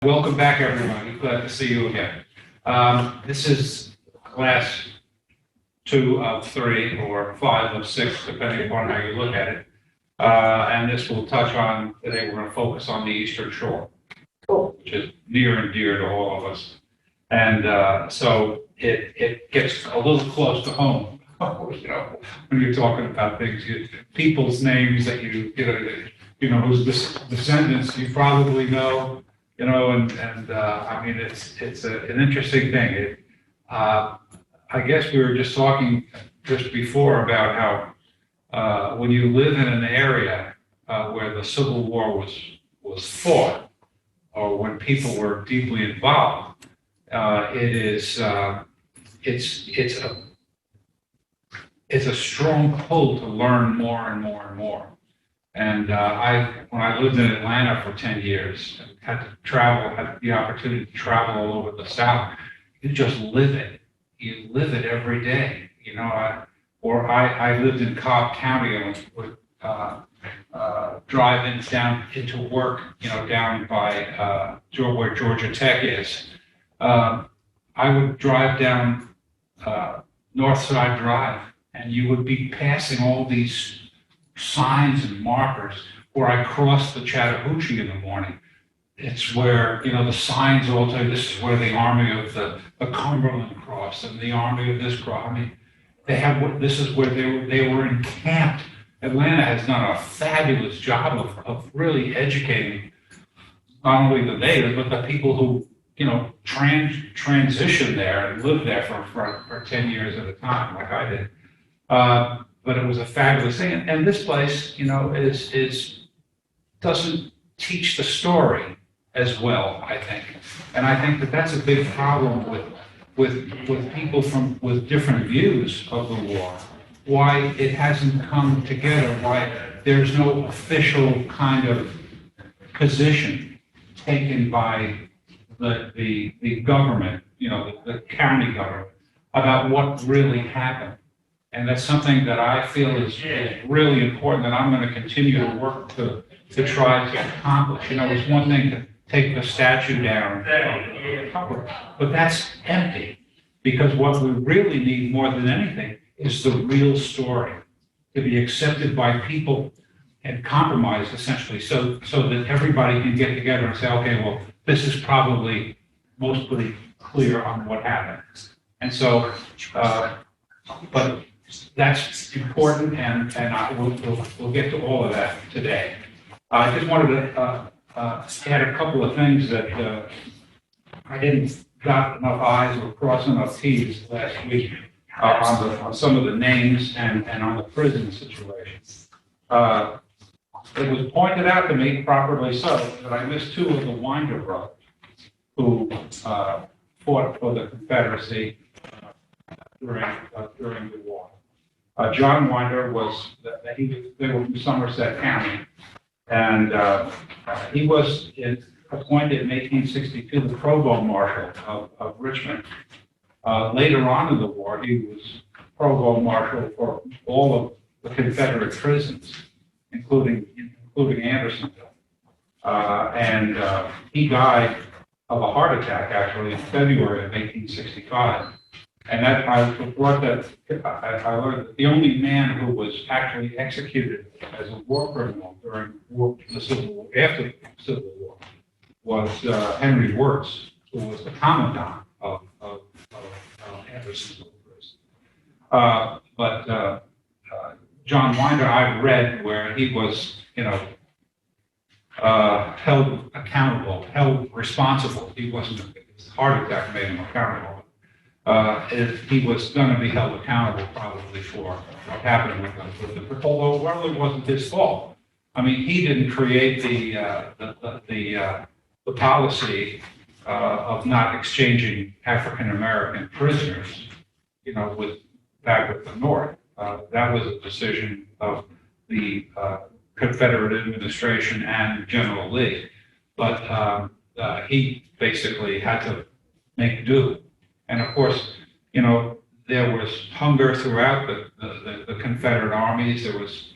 Welcome back, everybody. Glad to see you again. This is class 2 of 3 or 5 of 6, depending upon how you look at it. And this will touch on, today we're going to focus on the Eastern Shore, which is near and dear to all of us. And so it gets a little close to home, when you're talking about things, people's names that whose descendants you probably know. And I mean, it's an interesting thing. I guess we were just talking just before about how when you live in an area where the Civil War was fought, or when people were deeply involved, it's a strong pull to learn more and more and more. And when I lived in Atlanta for 10 years, had the opportunity to travel all over the South, you just live it. You live it every day, I lived in Cobb County and would drive down into work, down by where Georgia Tech is. I would drive down Northside Drive, and you would be passing all these signs and markers where I crossed the Chattahoochee in the morning. It's where, the signs all tell you this is where the army of the Cumberland crossed and the army of this cross. I mean, this is where they were encamped. Atlanta has done a fabulous job of really educating not only the natives, but the people who, transition there and live there for 10 years at a time, like I did. But it was a fabulous thing. And this place, doesn't teach the story as well, I think. And I think that's a big problem with people with different views of the war. Why it hasn't come together, why there's no official kind of position taken by the government, the county government, about what really happened. And that's something that I feel is really important, that I'm going to continue to work to try to accomplish. It's one thing to take the statue down, but that's empty, because what we really need more than anything is the real story to be accepted by people and compromised, essentially, so that everybody can get together and say, okay, well, this is probably mostly clear on what happened. And so, but that's important, and we'll get to all of that today. I just wanted to add a couple of things that I didn't dot enough I's or cross enough T's last week on some of the names and on the prison situation. It was pointed out to me, properly so, that I missed 2 of the Winder brothers who fought for the Confederacy during the war. John Winder they were from Somerset County, and he was appointed in 1862 the provost marshal of Richmond. Later on in the war, he was provost marshal for all of the Confederate prisons, including Andersonville. And he died of a heart attack, actually, in February of 1865. And I learned that the only man who was actually executed as a war criminal during the Civil War, after the Civil War, was Henry Wirtz, who was the commandant of Andersonville prison. But John Winder, I've read where he was, held accountable, held responsible. He wasn't, his heart attack made him accountable. He was going to be held accountable probably for what happened with him, although it really wasn't his fault. I mean, he didn't create the policy of not exchanging African American prisoners, back with the North. That was a decision of the Confederate administration and General Lee, but he basically had to make do. And of course, there was hunger throughout the Confederate armies. There was,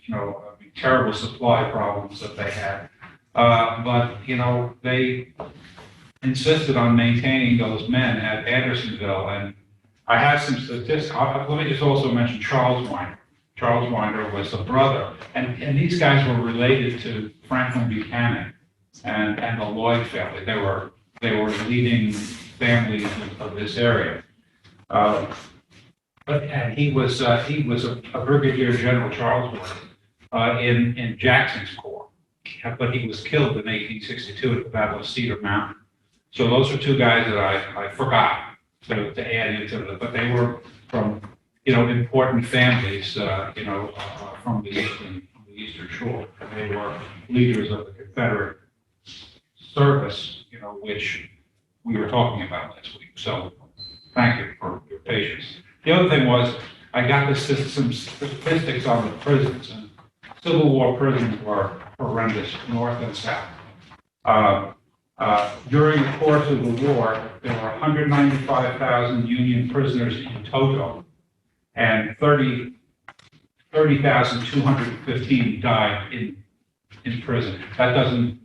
terrible supply problems that they had. But, they insisted on maintaining those men at Andersonville. And I have some statistics. Let me just also mention Charles Weiner. Charles Weiner was the brother, and these guys were related to Franklin Buchanan and the Lloyd family. They were leading families of this area. And he was a brigadier general, Charles Weiner, in Jackson's Corps, but he was killed in 1862 at the Battle of Cedar Mountain. So those are two guys that I forgot to add into the, but they were from, important families, from the Eastern Shore. And they were leaders of the Confederate service, which we were talking about last week. So thank you for your patience. The other thing was, I got some statistics on the prisons, and Civil War prisons were horrendous, north and south. During the course of the war, there were 195,000 Union prisoners in total, and 30,215 died in prison. That doesn't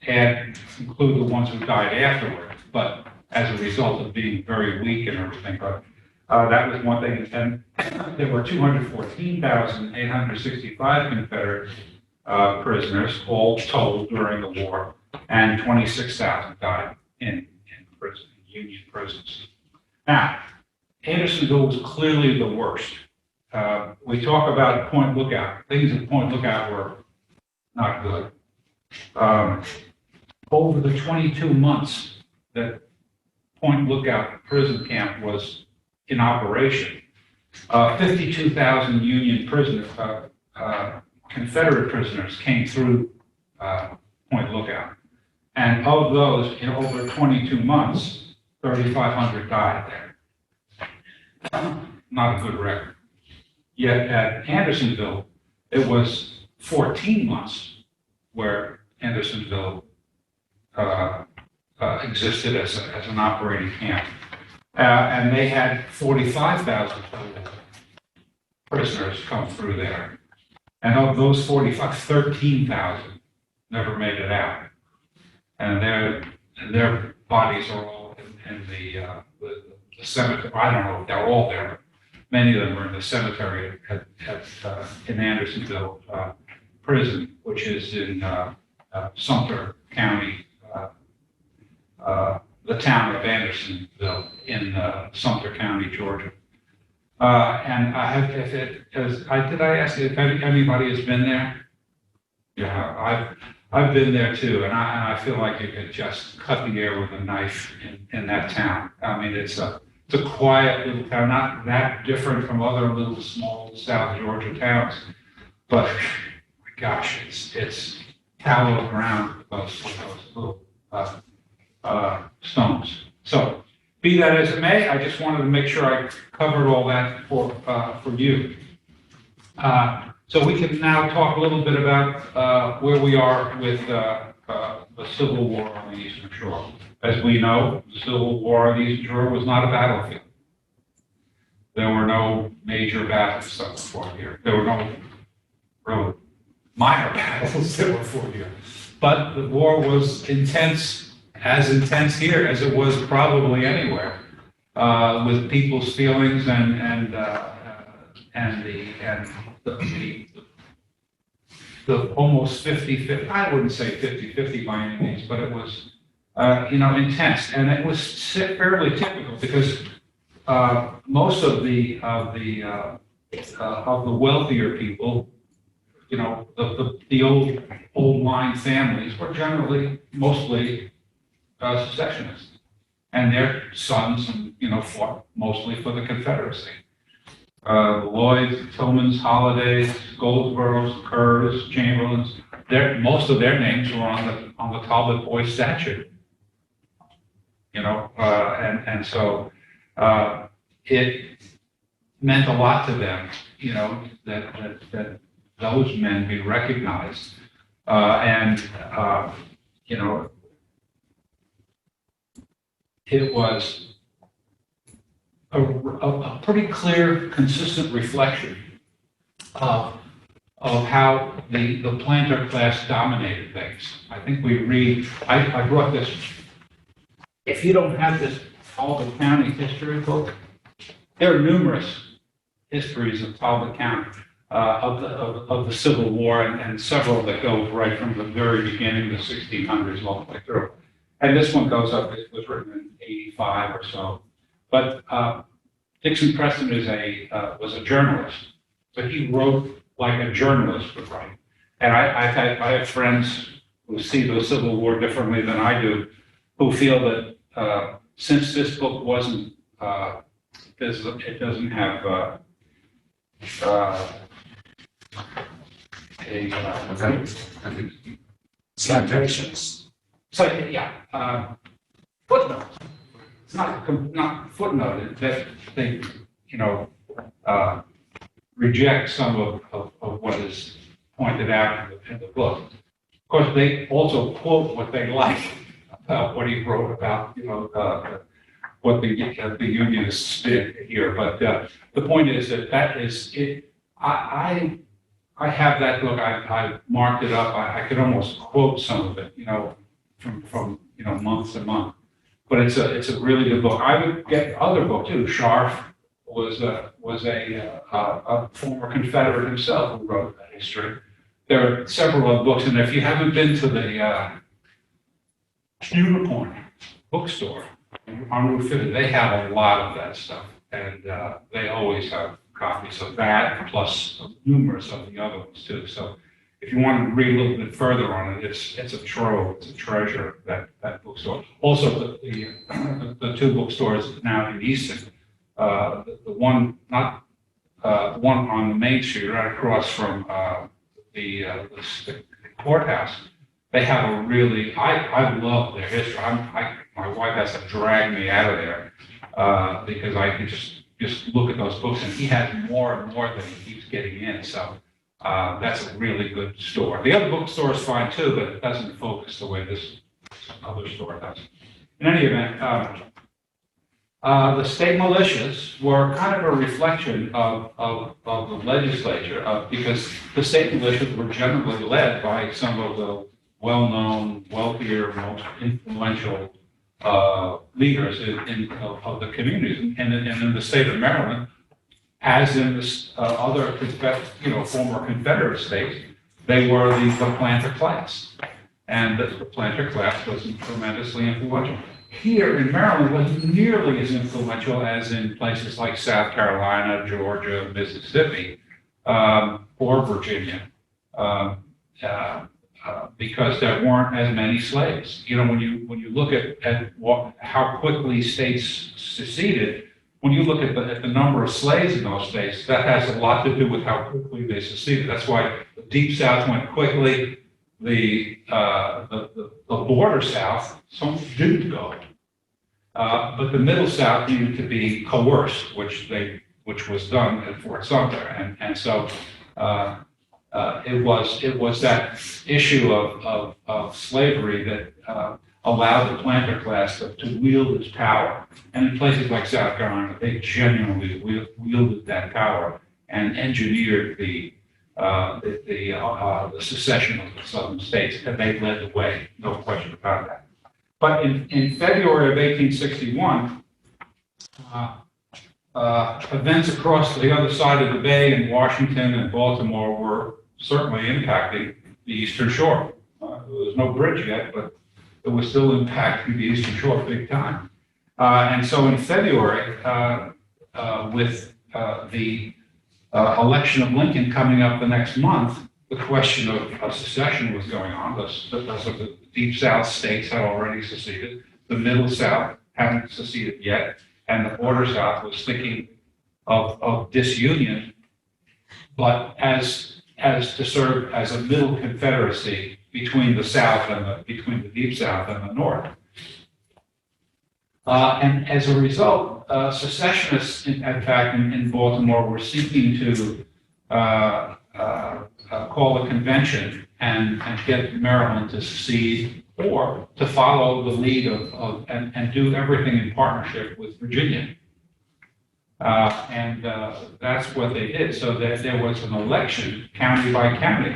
include the ones who died afterward, but as a result of being very weak and everything. But that was one thing. And there were 214,865 Confederate prisoners, all told, during the war, and 26,000 died in prison, Union prisons. Now, Andersonville was clearly the worst. We talk about Point Lookout. Things at Point Lookout were not good. Over the 22 months that Point Lookout prison camp was in operation, 52,000 Union prisoners, Confederate prisoners came through Point Lookout. And of those, in over 22 months, 3,500 died there. Not a good record. Yet at Andersonville, it was 14 months where Andersonville existed as an operating camp. And they had 45,000 prisoners come through there. And of those 45, 13,000 never made it out. And their bodies are all in the cemetery. I don't know if they're all there, but many of them are in the cemetery in Andersonville prison, which is in Sumter County, the town of Andersonville in Sumter County, Georgia. And did I ask you if anybody has been there? Yeah, I've been there too, and I feel like you could just cut the air with a knife in that town. I mean, it's a quiet little town, not that different from other little small South Georgia towns, but my gosh, it's hallowed ground with those little stones. So, be that as it may, I just wanted to make sure I covered all that for you. So we can now talk a little bit about where we are with the Civil War on the Eastern Shore. As we know, the Civil War on the Eastern Shore was not a battlefield. There were no major battles that were fought here. There were no really minor battles that were fought here. But the war was intense here as it was probably anywhere, with people's feelings and the almost 50-50, I wouldn't say 50-50 by any means, but it was, intense. And it was fairly typical because most of the wealthier people, the old line families were generally mostly secessionists, and their sons, fought mostly for the Confederacy. Lloyds, Tillmans, Hollidays, Goldsboroughs, Kerrs, Chamberlains. Most of their names were on the Talbot Boys statute. So it meant a lot to them, that those men be recognized, it was a pretty clear, consistent reflection of how the planter class dominated things. I think we read, I brought this if you don't have this Talbot County history book, there are numerous histories of Talbot County, of the Civil War, and several that go right from the very beginning, the 1600s, all the way through. And this one goes up, it was written in 85 or so. But Dixon Preston was a journalist, but he wrote like a journalist would write. And I have friends who see the Civil War differently than I do, who feel that since this book wasn't, it doesn't have citations. So, yeah, footnotes. It's not footnoted that they, reject some of what is pointed out in the book. Of course, they also quote what they like about what he wrote about, what the Unionists did here. But the point is that is it. I have that book. I marked it up. I could almost quote some of it, from month to month. But it's a really good book. I would get other book too. Scharf was a former Confederate himself who wrote that history. There are several other books, and if you haven't been to the Unicorn bookstore on Route 50, they have a lot of that stuff, and they always have copies of that, plus numerous of the other ones too. So if you want to read a little bit further on it, it's a trove, it's a treasure, that bookstore. Also, the two bookstores now in Easton, the one on the Main Street, right across from the courthouse, they have a really, I love their history. My wife has to drag me out of there because I can just look at those books, and he has more and more that he keeps getting in. So that's a really good store. The other bookstore is fine too, but it doesn't focus the way this other store does. In any event, the state militias were kind of a reflection of the legislature, because the state militias were generally led by some of the well-known, wealthier, most influential leaders of the communities. And in the state of Maryland, as in the other former Confederate states, they were the planter class. And the planter class was tremendously influential. Here in Maryland, wasn't nearly as influential as in places like South Carolina, Georgia, Mississippi, or Virginia, because there weren't as many slaves. When you look at how quickly states seceded, when you look at the number of slaves in those states, that has a lot to do with how quickly they seceded. That's why the Deep South went quickly. The border South, some didn't go, but the Middle South needed to be coerced, which was done at Fort Sumter, and so it was that issue of slavery that allowed the planter class to wield its power. And in places like South Carolina, they genuinely wielded that power and engineered the secession of the southern states, and they led the way, no question about that. But in February of 1861, events across the other side of the bay in Washington and Baltimore were certainly impacting the Eastern Shore. There was no bridge yet, but it was still impacting the Eastern Shore big time. And so in February, with the election of Lincoln coming up the next month, the question of secession was going on. The Deep South states had already seceded. The Middle South hadn't seceded yet. And the Border South was thinking of disunion, but as to serve as a middle confederacy between the South and between the Deep South and the North. And as a result, secessionists, in fact, in Baltimore, were seeking to call a convention and get Maryland to secede, or to follow the lead and do everything in partnership with Virginia. And that's what they did. So that there was an election, county by county,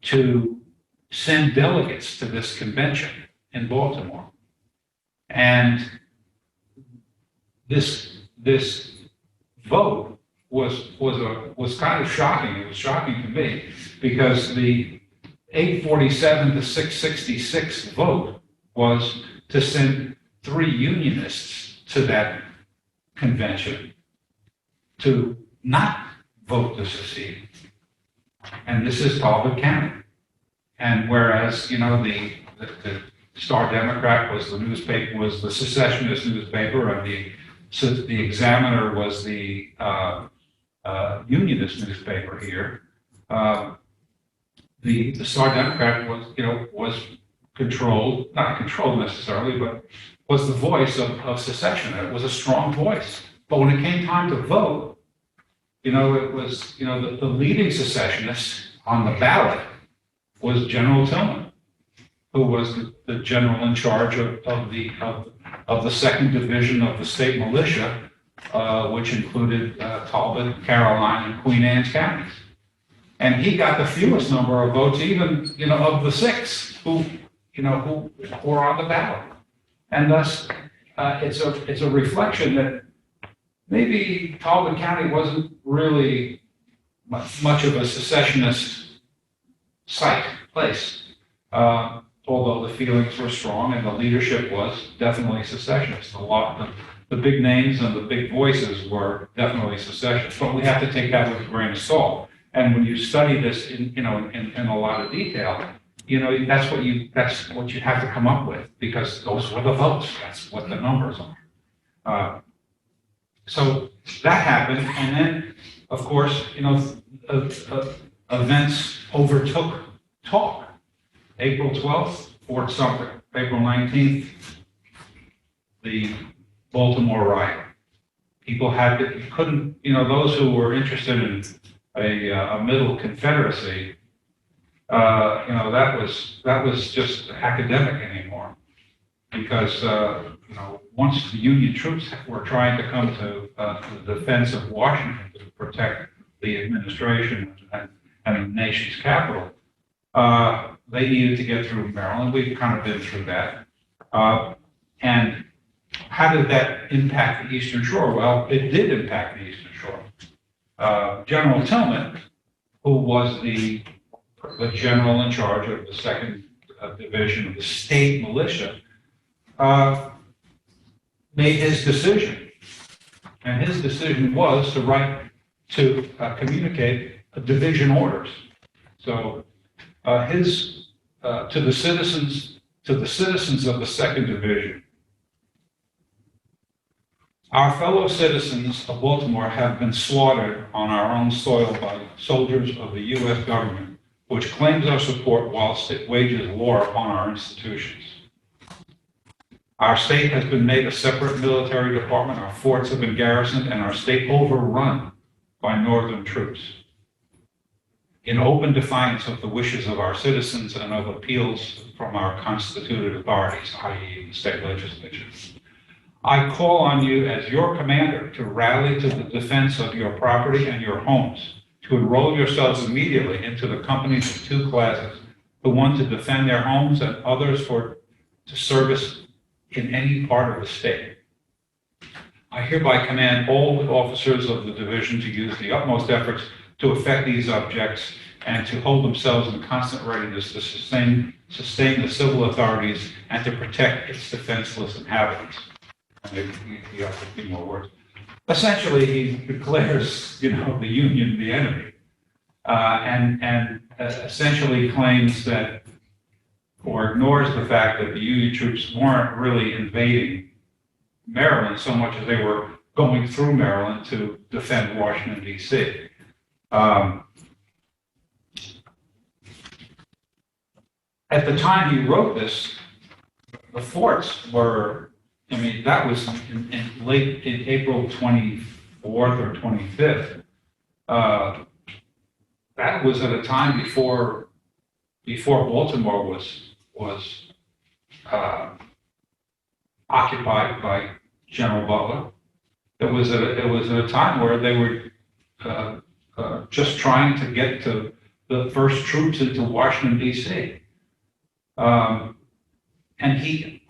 to send delegates to this convention in Baltimore. And this vote was kind of shocking. It was shocking to me because the 847 to 666 vote was to send 3 unionists to that convention to not vote to secede. And this is Talbot County. And whereas, you know, the Star Democrat was the newspaper, was the secessionist newspaper, and the Examiner was the unionist newspaper here. The Star Democrat was, you know, was controlled, not controlled necessarily, but was the voice of secession. It was a strong voice. But when it came time to vote, you know, it was, you know, the leading secessionist on the ballot was General Tillman, who was the general in charge of the second division of the state militia, which included Talbot, Caroline, and Queen Anne's counties. And he got the fewest number of votes, even, you know, of the 6 who were on the ballot. And thus, it's a reflection that maybe Talbot County wasn't really much of a secessionist place, although the feelings were strong and the leadership was definitely secessionist. The big names and the big voices were definitely secessionist, but we have to take that with a grain of salt. And when you study this in a lot of detail, you know, that's what you have to come up with, because those were the votes. That's what the numbers are. So that happened, and then, of course, you know, events overtook talk. April 12th, Fort Sumter. April 19th, the Baltimore riot. People couldn't, you know, those who were interested in a middle Confederacy, you know, that was just academic anymore, because you know, once the Union troops were trying to come to the defense of Washington to protect the administration and the nation's capital, they needed to get through Maryland. We've kind of been through that. And how did that impact the Eastern Shore? Well, it did impact the Eastern Shore. General Tillman, who was the general in charge of the second division of the state militia, made his decision. And his decision was to communicate division orders. So to the citizens of the second division, our fellow citizens of Baltimore have been slaughtered on our own soil by soldiers of the U.S. government, which claims our support whilst it wages war upon our institutions. Our state has been made a separate military department, our forts have been garrisoned, and our state overrun by Northern troops. In open defiance of the wishes of our citizens and of appeals from our constituted authorities, i.e. the state legislature, I call on you as your commander to rally to the defense of your property and your homes, to enroll yourselves immediately into the companies of 2 classes, the one to defend their homes and others to service in any part of the state. I hereby command all the officers of the division to use the utmost efforts to effect these objects and to hold themselves in constant readiness to sustain the civil authorities and to protect its defenseless inhabitants. And you have a few more words. Essentially, he declares, you know, the Union the enemy, and essentially claims that, or ignores the fact that the Union troops weren't really invading Maryland so much as they were going through Maryland to defend Washington, D.C. At the time he wrote this, the forts were, I mean, that was in April 24th or 25th. That was at a time before Baltimore was occupied by General Butler. It was at a time where they were just trying to get to the first troops into Washington, D.C. And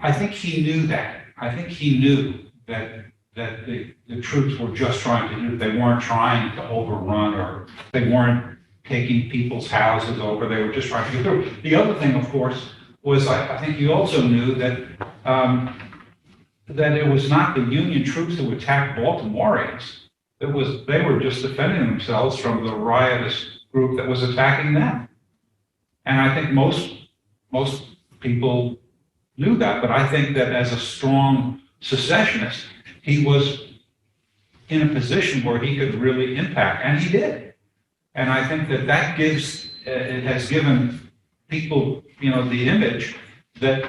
I think he knew that. I think he knew that the troops were just trying to do, they weren't trying to overrun, or they weren't taking people's houses over, they were just trying to get through. The other thing, of course, was I think he also knew that, that it was not the Union troops who attacked Baltimoreans. They were just defending themselves from the riotous group that was attacking them. And I think most people knew that, but I think that as a strong secessionist, he was in a position where he could really impact, and he did. And I think that gives, it has given people, the image that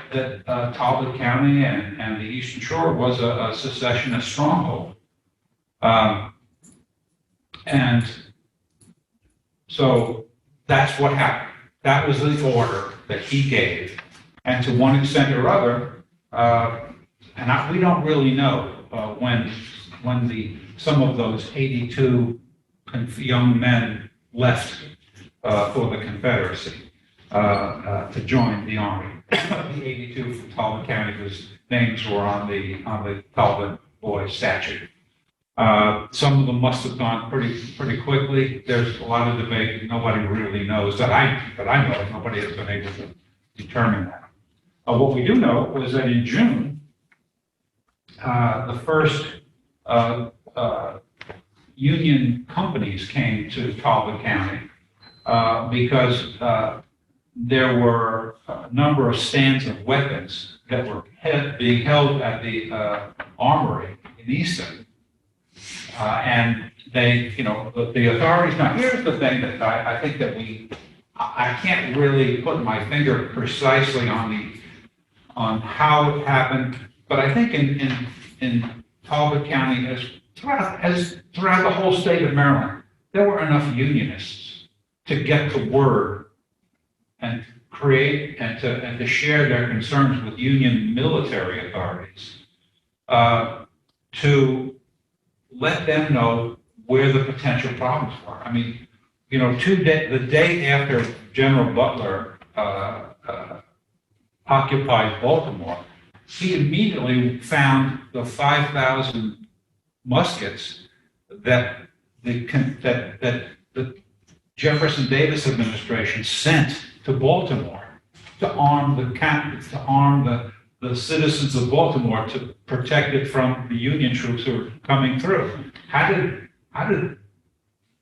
Talbot County and the Eastern Shore was a secessionist stronghold. And so that's what happened. That was the order that he gave. And to one extent or other, we don't really know when some of those 82 young men left for the Confederacy to join the Army. The 82 from Talbot County, whose names were on the Talbot boys statute. Some of them must have gone pretty quickly. There's a lot of debate. Nobody really knows that I know of. Nobody has been able to determine that. What we do know was that in June, the first Union companies came to Talbot County because there were a number of stands of weapons that were being held at the armory in Easton. And they, the authorities, now here's the thing that I think that I can't really put my finger precisely on how it happened, but I think in Talbot County, as throughout the whole state of Maryland, there were enough Unionists to get the word and create and to share their concerns with Union military authorities to let them know where the potential problems were. I mean, the day after General Butler occupied Baltimore, he immediately found the 5,000 muskets that the Jefferson Davis administration sent to Baltimore to arm the citizens of Baltimore to protect it from the Union troops who were coming through. How did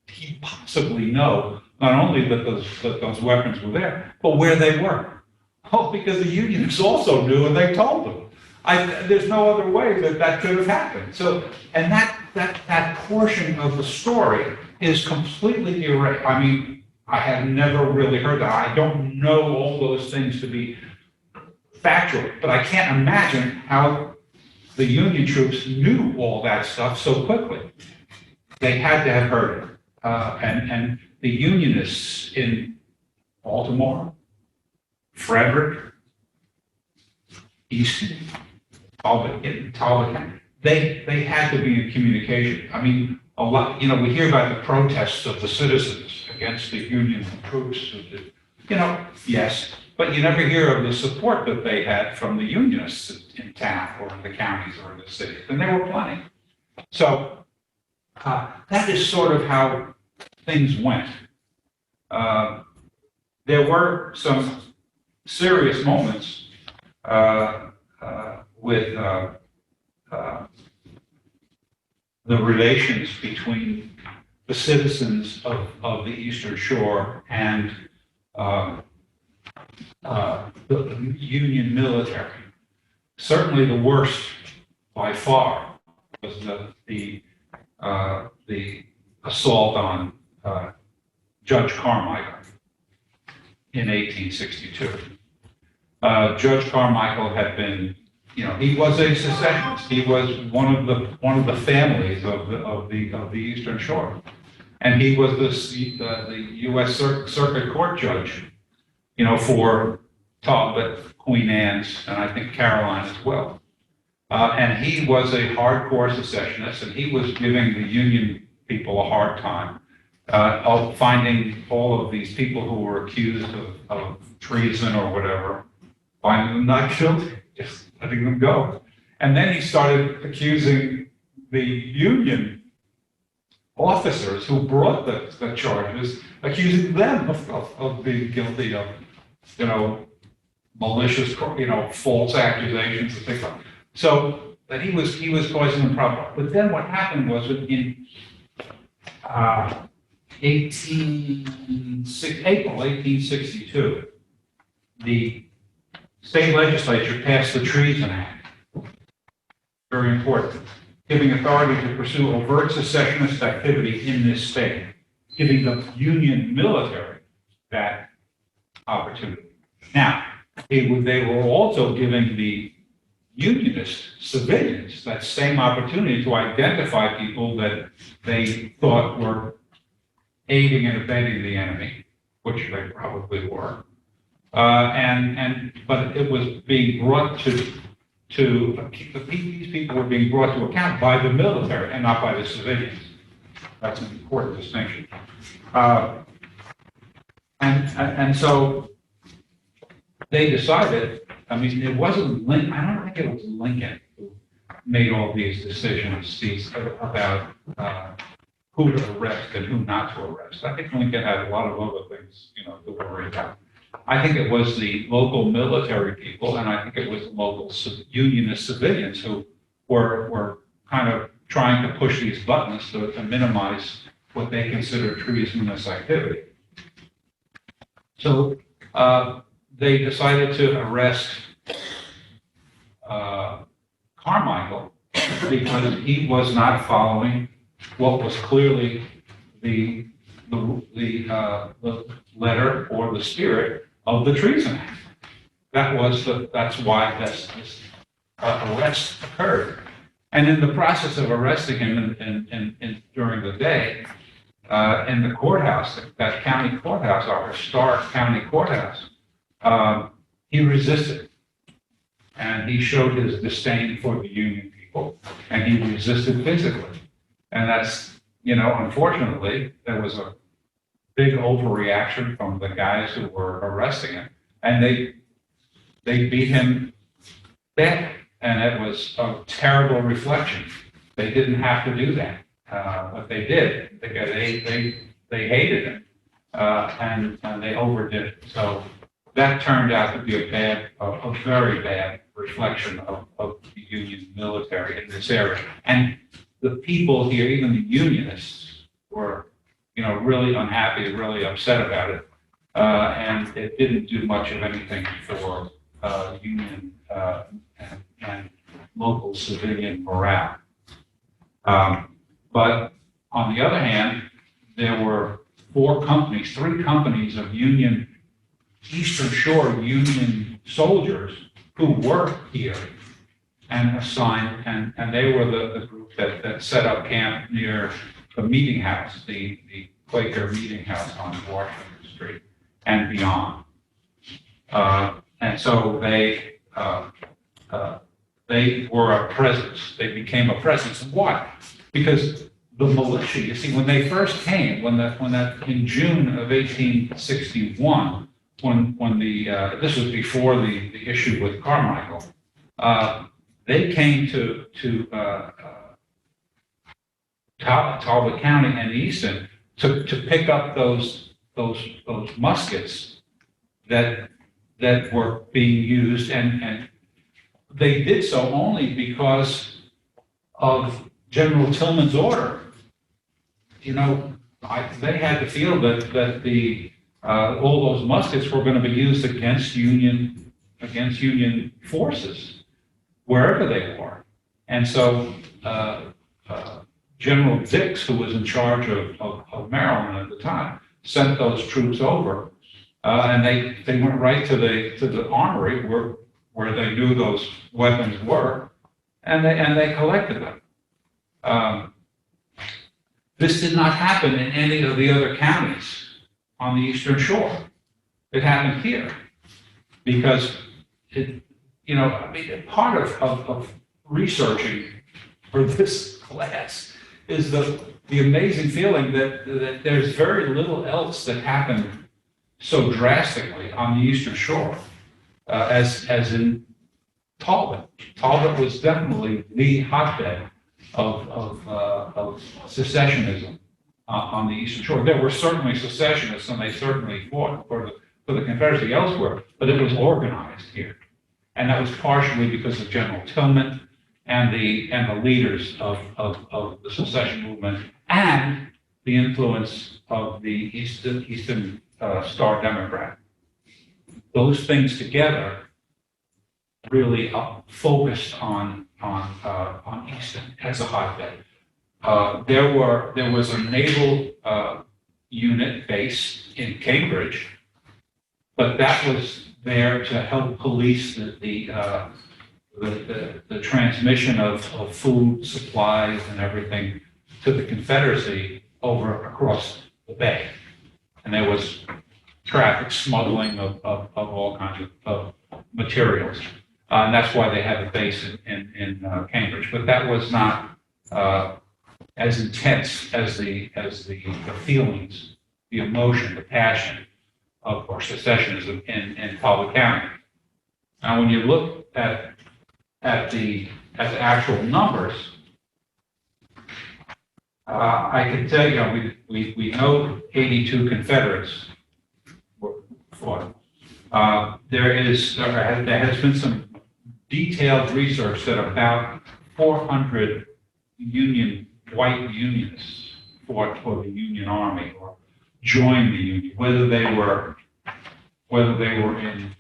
he possibly know not only that those weapons were there, but where they were? Oh, because the Unions also knew, and they told them. There's no other way that could have happened. So, and that portion of the story is completely erased. I mean, I have never really heard that. I don't know all those things to be factual, but I can't imagine how the Union troops knew all that stuff so quickly. They had to have heard it. And the Unionists in Baltimore, Frederick, Easton, Talbot County, they had to be in communication. I mean, a lot, we hear about the protests of the citizens against the Union troops. Yes, but you never hear of the support that they had from the Unionists in town or in the counties or in the cities, and there were plenty. So that is sort of how things went. There were some serious moments with the relations between the citizens of the Eastern Shore and the Union military. Certainly the worst by far was the assault on Judge Carmichael in 1862. Judge Carmichael had been, he was a secessionist. He was one of the families of the Eastern Shore, and he was the U.S. Circuit Court judge, for Talbot, Queen Anne's, and I think Caroline as well. And he was a hardcore secessionist, and he was giving the Union people a hard time of finding all of these people who were accused of treason or whatever finding them not guilty, just letting them go. And then he started accusing the Union officers who brought the charges, accusing them of being guilty of, malicious, false accusations and things like that. So that he was causing a problem. But then what happened was in April 1862, the state legislature passed the Treason Act. Very important. Giving authority to pursue overt secessionist activity in this state, giving the Union military that opportunity. Now, they were also giving the Unionist civilians that same opportunity to identify people that they thought were aiding and abetting the enemy, which they probably were. But it was being brought to these people were being brought to account by the military and not by the civilians. That's an important distinction. And so they decided, it wasn't Lincoln, I don't think it was Lincoln who made all these decisions about who to arrest and who not to arrest. I think Lincoln had a lot of other things, to worry about. I think it was the local military people, and I think it was the local Unionist civilians who were kind of trying to push these buttons to minimize what they considered treasonous activity. So they decided to arrest Carmichael because he was not following what was clearly the letter or the spirit of the Treason Act. That's why this arrest occurred. And in the process of arresting him during the day, in the courthouse, that county courthouse, our historic county courthouse, he resisted. And he showed his disdain for the Union people, and he resisted physically. And that's, unfortunately, there was a big overreaction from the guys who were arresting him, and they beat him badly. And it was a terrible reflection. They didn't have to do that, but they did because they hated him, and they overdid it. So that turned out to be a very bad reflection of the Union military in this area. And the people here, even the Unionists, were, really unhappy, really upset about it. And it didn't do much of anything for Union and local civilian morale. But on the other hand, there were three companies of Eastern Shore Union soldiers who were here and assigned, and they were the group that set up camp near the meeting house, the Quaker meeting house on Washington Street and beyond. And so they were a presence. They became a presence. Why? Because the militia, you see, when they first came, in June of 1861, this was before the issue with Carmichael, they came to Talbot County and Easton to pick up those muskets that were being used, and they did so only because of General Tillman's order. They had to feel that all those muskets were going to be used against Union forces wherever they were, and so General Dix, who was in charge of Maryland at the time, sent those troops over, and they went right to the armory where they knew those weapons were, and they collected them. This did not happen in any of the other counties on the Eastern Shore. It happened here because part of researching for this class is the amazing feeling that there's very little else that happened so drastically on the Eastern Shore. as in Talbot. Talbot was definitely the hotbed of secessionism on the Eastern Shore. There were certainly secessionists, and they certainly fought for the Confederacy elsewhere, but it was organized here. And that was partially because of General Tillman and the leaders of the secession movement and the influence of the Eastern Star Democrat. Those things together really focused on Easton as a hotbed. There was a naval unit based in Cambridge, but that was there to help police the transmission of food supplies and everything to the Confederacy across the bay. And there was traffic smuggling of all kinds of materials. And that's why they had a base in Cambridge. But that was not as intense as the feelings, the emotion, the passion of secessionism in Talbot County. Now, when you look at the actual numbers, I can tell you, we know 82 Confederates were fought. There has been some detailed research that about 400 white Unionists fought for the Union Army or joined the Union, whether they were in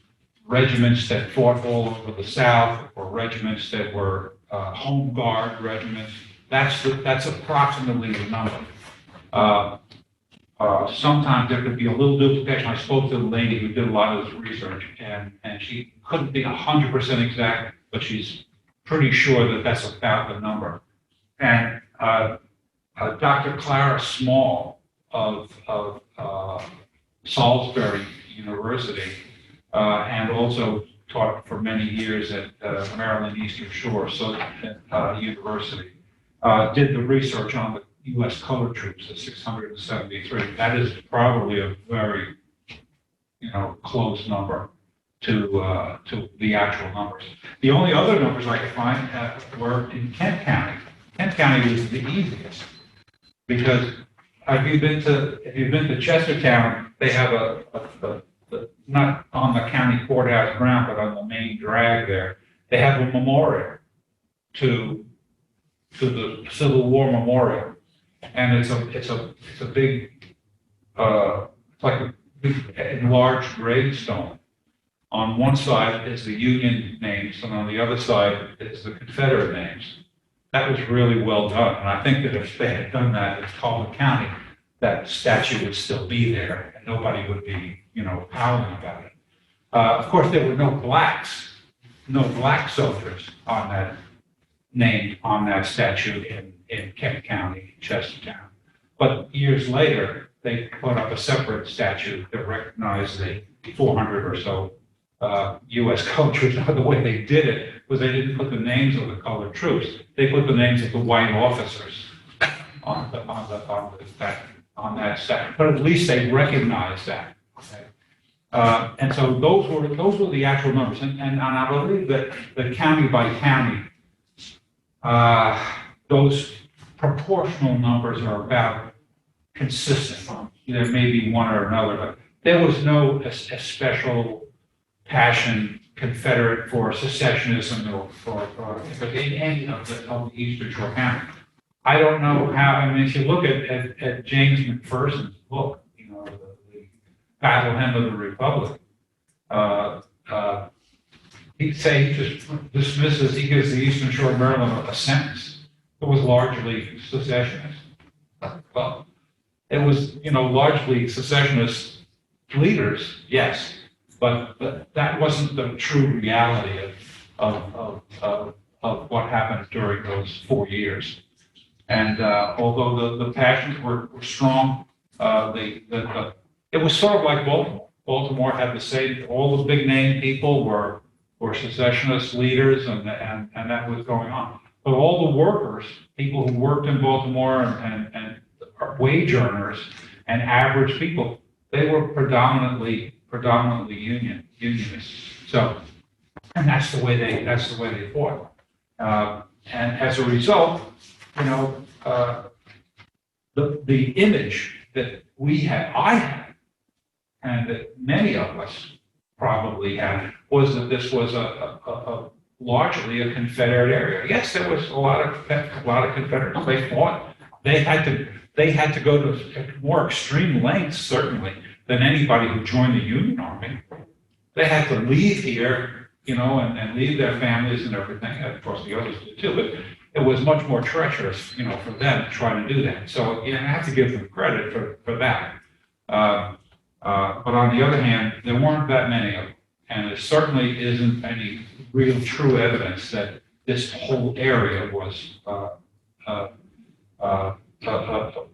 regiments that fought all over the South or regiments that were home guard regiments. That's approximately the number. Sometimes there could be a little duplication. I spoke to the lady who did a lot of this research, and she couldn't be 100% exact, but she's pretty sure that that's about the number. And Dr. Clara Small of Salisbury University, and also taught for many years at Maryland Eastern Shore University, did the research on the U.S. colored troops at 673. That is probably a very, close number to the actual numbers. The only other numbers I could find were in Kent County. Kent County was the easiest because if you've been to Chestertown, they have a not on the county courthouse ground, but on the main drag there, they have a memorial to the Civil War memorial. And it's a big, it's like a big enlarged gravestone. On one side is the Union names, and on the other side is the Confederate names. That was really well done, and I think that if they had done that in Talbot County, that statue would still be there, and nobody would be, howling about it. Of course, there were no black soldiers on that named on that statue in Kent County, Chestertown. But years later, they put up a separate statue that recognized the 400 or so U.S. colored troops. The way they did it was they didn't put the names of the colored troops; they put the names of the white officers on that statue. But at least they recognized that. Okay? And so those were the actual numbers, and I believe that the county by county, those proportional numbers are about consistent. There may be one or another, but there was no special passion Confederate for secessionism or in any of the Eastern Shore County. I don't know how. If you look at James McPherson's book, the Battle Hymn of the Republic, he'd say he just he gives the Eastern Shore of Maryland a sentence. It was largely secessionist. Well, it was, largely secessionist leaders, yes, but that wasn't the true reality of what happened during those 4 years. And although the passions were strong, it was sort of like Baltimore. Baltimore had the same. All the big name people were secessionist leaders, and that was going on. But all the workers, people who worked in Baltimore and wage earners and average people, they were predominantly unionists. So, and that's the way they fought. And as a result, you know, the image that I had, and that many of us probably had, was that this was a largely a Confederate area. Yes, there was a lot of Confederates. They fought. They had to go to more extreme lengths, certainly, than anybody who joined the Union Army. They had to leave here, you know, and leave their families and everything. And of course, the others did too, but it was much more treacherous, you know, for them to try to do that. So you have to give them credit for that. But on the other hand, there weren't that many of them. And there certainly isn't any real true evidence that this whole area was a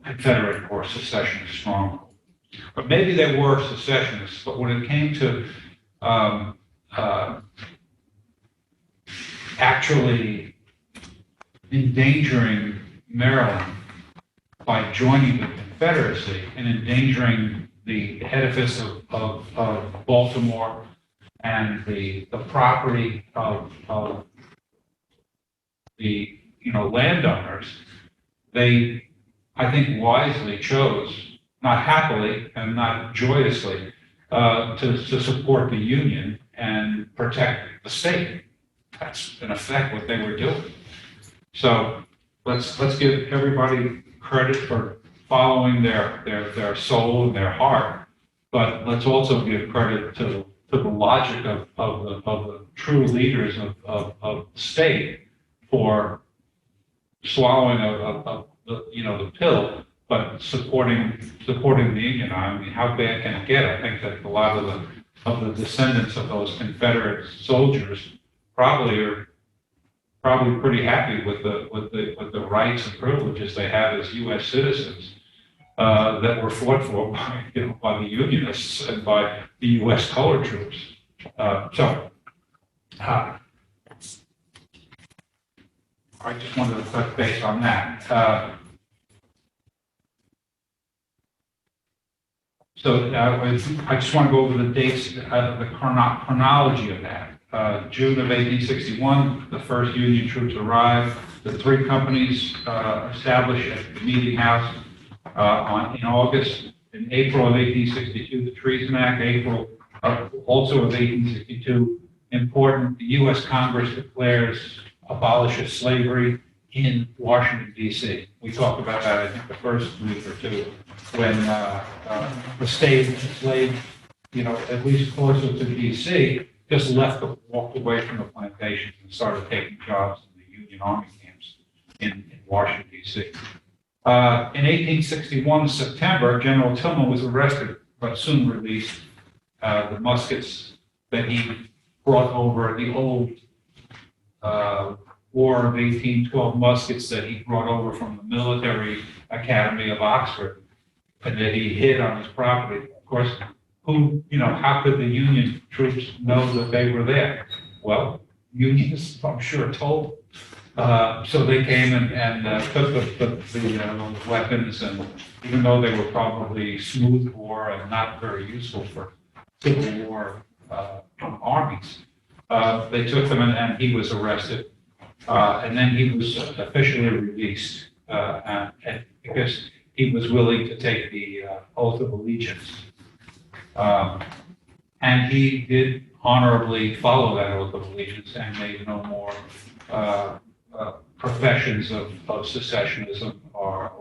Confederate or secessionist stronghold. But maybe they were secessionists, but when it came to actually endangering Maryland by joining the Confederacy and endangering the edifice of Baltimore and the property of the, you know, landowners, they, I think, wisely chose, not happily and not joyously, to support the Union and protect the state. That's in effect what they were doing. So let's give everybody credit for following their soul and their heart, but let's also give credit to the logic of the true leaders of the state for swallowing the pill, but supporting the Union. I mean, how bad can it get? I think that a lot of the descendants of those Confederate soldiers are probably pretty happy with the rights and privileges they have as U.S. citizens that were fought for by the Unionists and by the U.S. colored troops. I just wanted to touch base on that. I just want to go over the dates, the chronology of that. June of 1861, the first Union troops arrived. The three companies established at the Meeting House in August. In April of 1862, the Treason Act. April also of 1862, important, the U.S. Congress declares abolishes slavery in Washington, D.C. We talked about that, I think, the first week or two, when the state enslaved, you know, at least closer to D.C., just walked away from the plantations and started taking jobs in the Union Army camps in Washington, D.C. In 1861, September, General Tillman was arrested, but soon released. The muskets that he brought over, the old War of 1812 muskets that he brought over from the Military Academy of Oxford, and that he hid on his property. Of course, how could the Union troops know that they were there? Well, Unionists, I'm sure, told them. So they came and took the weapons, and even though they were probably smooth bore and not very useful for Civil War armies, they took them and he was arrested. And then he was officially released because he was willing to take the oath of allegiance. And he did honorably follow that oath of allegiance and made no more professions of secessionism or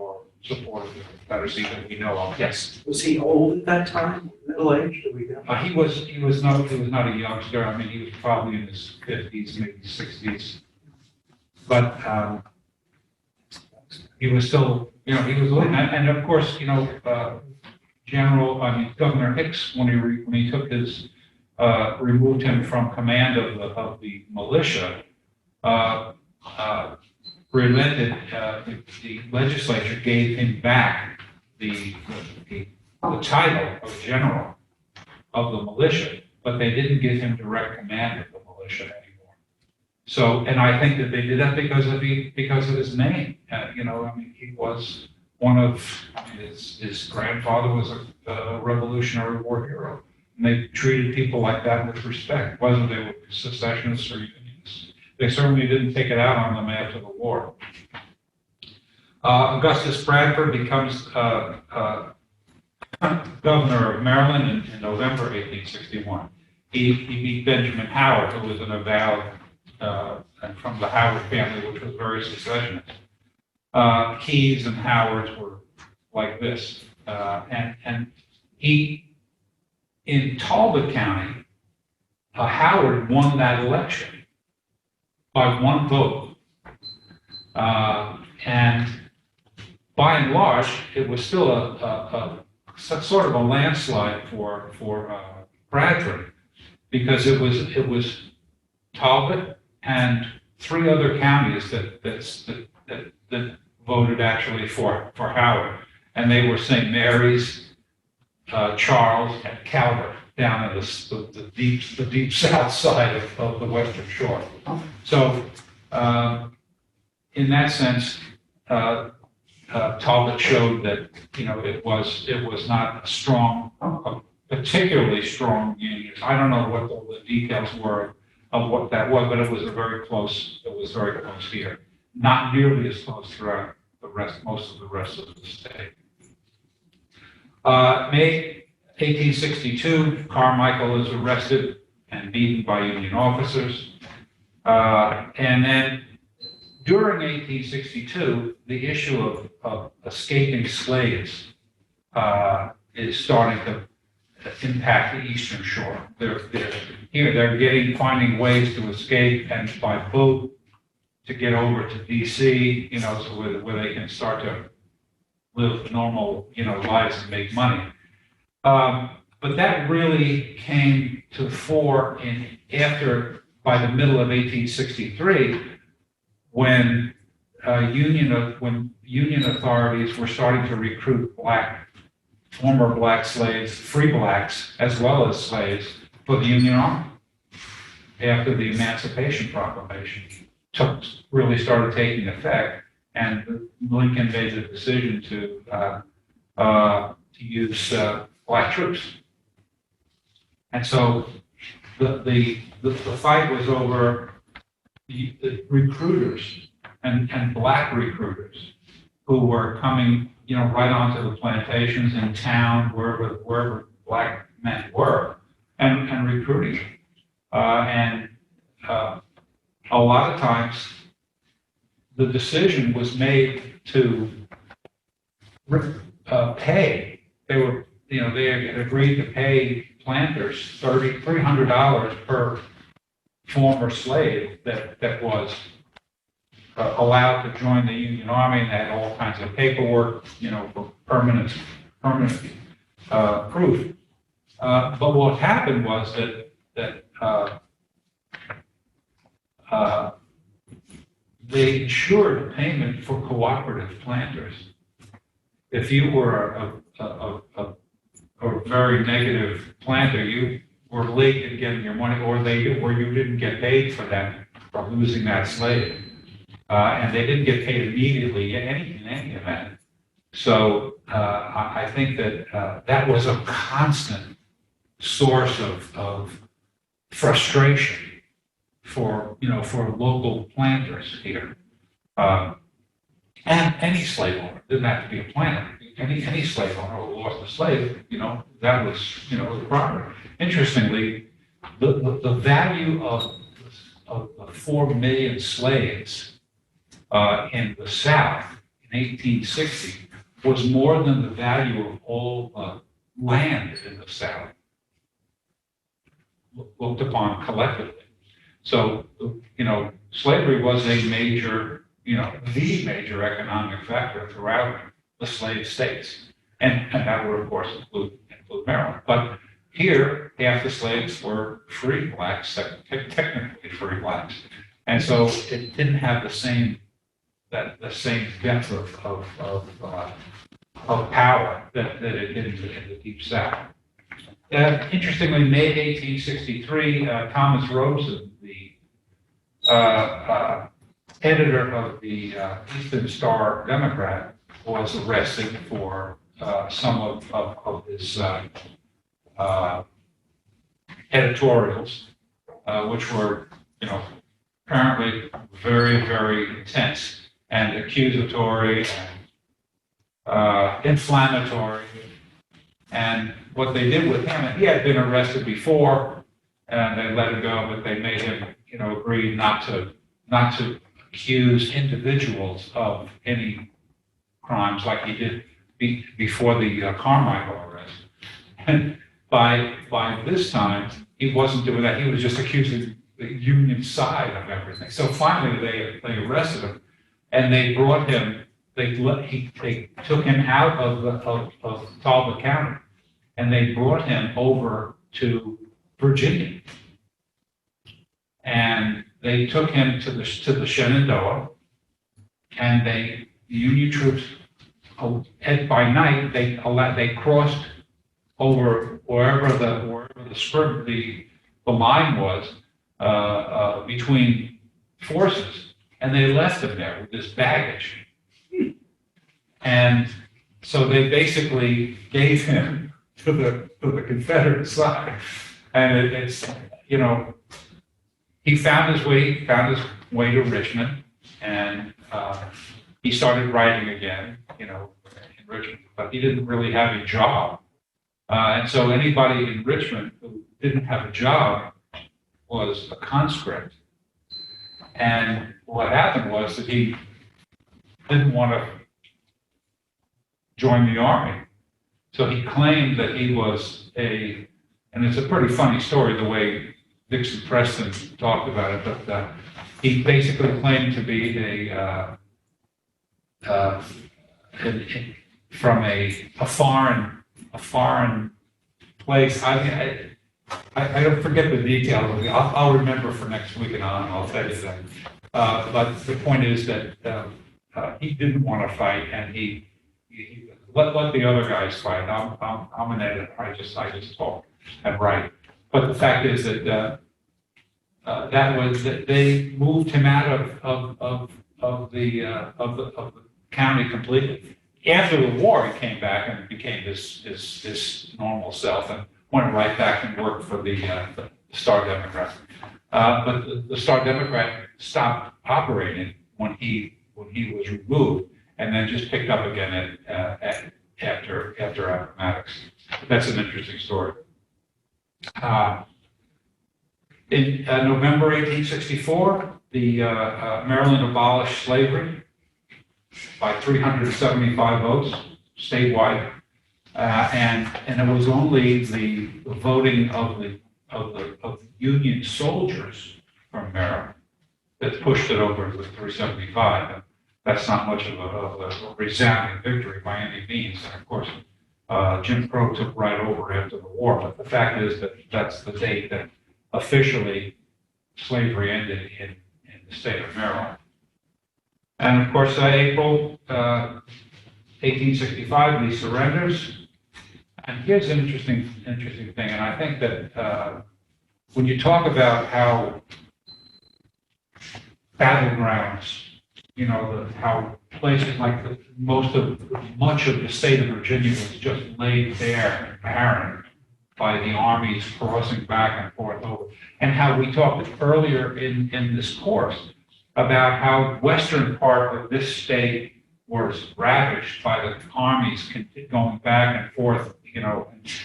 support of the Confederacy that we know of. Yes. Was he old at that time? Middle aged? Do we know? He was not a youngster. I mean, he was probably in his 50s, maybe 60s. But he was still, he was living. And of course, Governor Hicks, when he took his, removed him from command of the militia, relented, the legislature gave him back the title of general of the militia, but they didn't give him direct command of the militia anymore. So, and I think that they did that because of his name. He was one of, his grandfather was a Revolutionary War hero. And they treated people like that with respect, whether they were secessionists or unionists. They certainly didn't take it out on them after the war. Augustus Bradford becomes governor of Maryland in November 1861. He beat Benjamin Howard, who was an avowed, and from the Howard family, which was very secessionist. Keyes and Howards were like this. And he, in Talbot County, Howard won that election by one vote. And by and large, it was still a sort of a landslide for Bradford, because it was Talbot and three other counties that voted actually for Howard, and they were St. Mary's, Charles, and Calvert down in the deep south side of the Western Shore. So, in that sense, Talbot showed that it was not a particularly strong union. I don't know what all the details were of what that was, but it was very close here. Not nearly as close throughout most of the rest of the state. May 1862, Carmichael is arrested and beaten by Union officers. And then during 1862, the issue of escaping slaves is starting to impact the Eastern Shore. They're finding ways to escape and by boat to get over to D.C. So where they can start to live normal, lives and make money. But that really came to the fore by the middle of 1863, when Union authorities were starting to recruit former black slaves, free blacks, as well as slaves, for the Union Army after the Emancipation Proclamation really started taking effect, and Lincoln made the decision to use black troops. And so the fight was over the recruiters and black recruiters who were coming, right onto the plantations in town, wherever black men were, and recruiting them. A lot of times, the decision was made to pay. They had agreed to pay planters $300 per former slave that was allowed to join the Union Army, and had all kinds of paperwork, for permanent proof. But what happened was that they ensured payment for cooperative planters. If you were a very negative planter, you were late in getting your money, or you didn't get paid for losing that slave. And they didn't get paid immediately in any event. So I think that that was a constant source of frustration for local planters here. And any slave owner, didn't have to be a planter. Any slave owner who lost a slave, that was the property. Interestingly, the value of the 4 million slaves in the South in 1860 was more than the value of all land in the South looked upon collectively. So, slavery was a major, the major economic factor throughout the slave states. And that would, of course, include Maryland. But here, half the slaves were free blacks, technically free blacks. And so it didn't have the same depth of power that it did in the Deep South. Interestingly, May 1863, Thomas Rosen, the editor of the Eastern Star Democrat, was arrested for some of his editorials, which were, apparently very, very intense and accusatory and inflammatory. And what they did with him, and he had been arrested before, and they let him go, but they made him, agree not to accuse individuals of any crimes like he did before the Carmichael arrest. And by this time, he wasn't doing that. He was just accusing the Union side of everything. So finally, they arrested him, and they brought him. They took him out of Talbot County, and they brought him over to Virginia. And they took him to the Shenandoah, and the Union troops, by night, they crossed over wherever the line was between forces, and they left him there with this baggage. And so they basically gave him to the Confederate side, and he found his way to Richmond, and he started writing again, in Richmond, but he didn't really have a job. And so anybody in Richmond who didn't have a job was a conscript. And what happened was that he didn't want to join the army. So he claimed that he was and it's a pretty funny story the way Dixon Preston talked about it, but he basically claimed to be from a foreign place. I don't forget the details of it. I'll remember for next week, and I'll tell you that. But the point is that he didn't want to fight, and he let the other guys fight. I'm an editor. I just talk and write. But the fact is that that they moved him out of the county completely. After the war, he came back and became his normal self and went right back and worked for the Star Democrat. But the Star Democrat stopped operating when he was removed, and then just picked up again after Appomattox. That's an interesting story. In November 1864, the Maryland abolished slavery by 375 votes statewide, and it was only the voting of the Union soldiers from Maryland that pushed it over to 375. And that's not much of a resounding victory by any means. And of course, Jim Crow took right over after the war. But the fact is that that's the date that officially slavery ended in the state of Maryland. And of course, April 1865, the surrenders. And here's an interesting thing. And I think that when you talk about how battlegrounds, how places like much of the state of Virginia was just laid bare and barren by the armies crossing back and forth over, and how we talked earlier in this course about how western part of this state was ravaged by the armies going back and forth,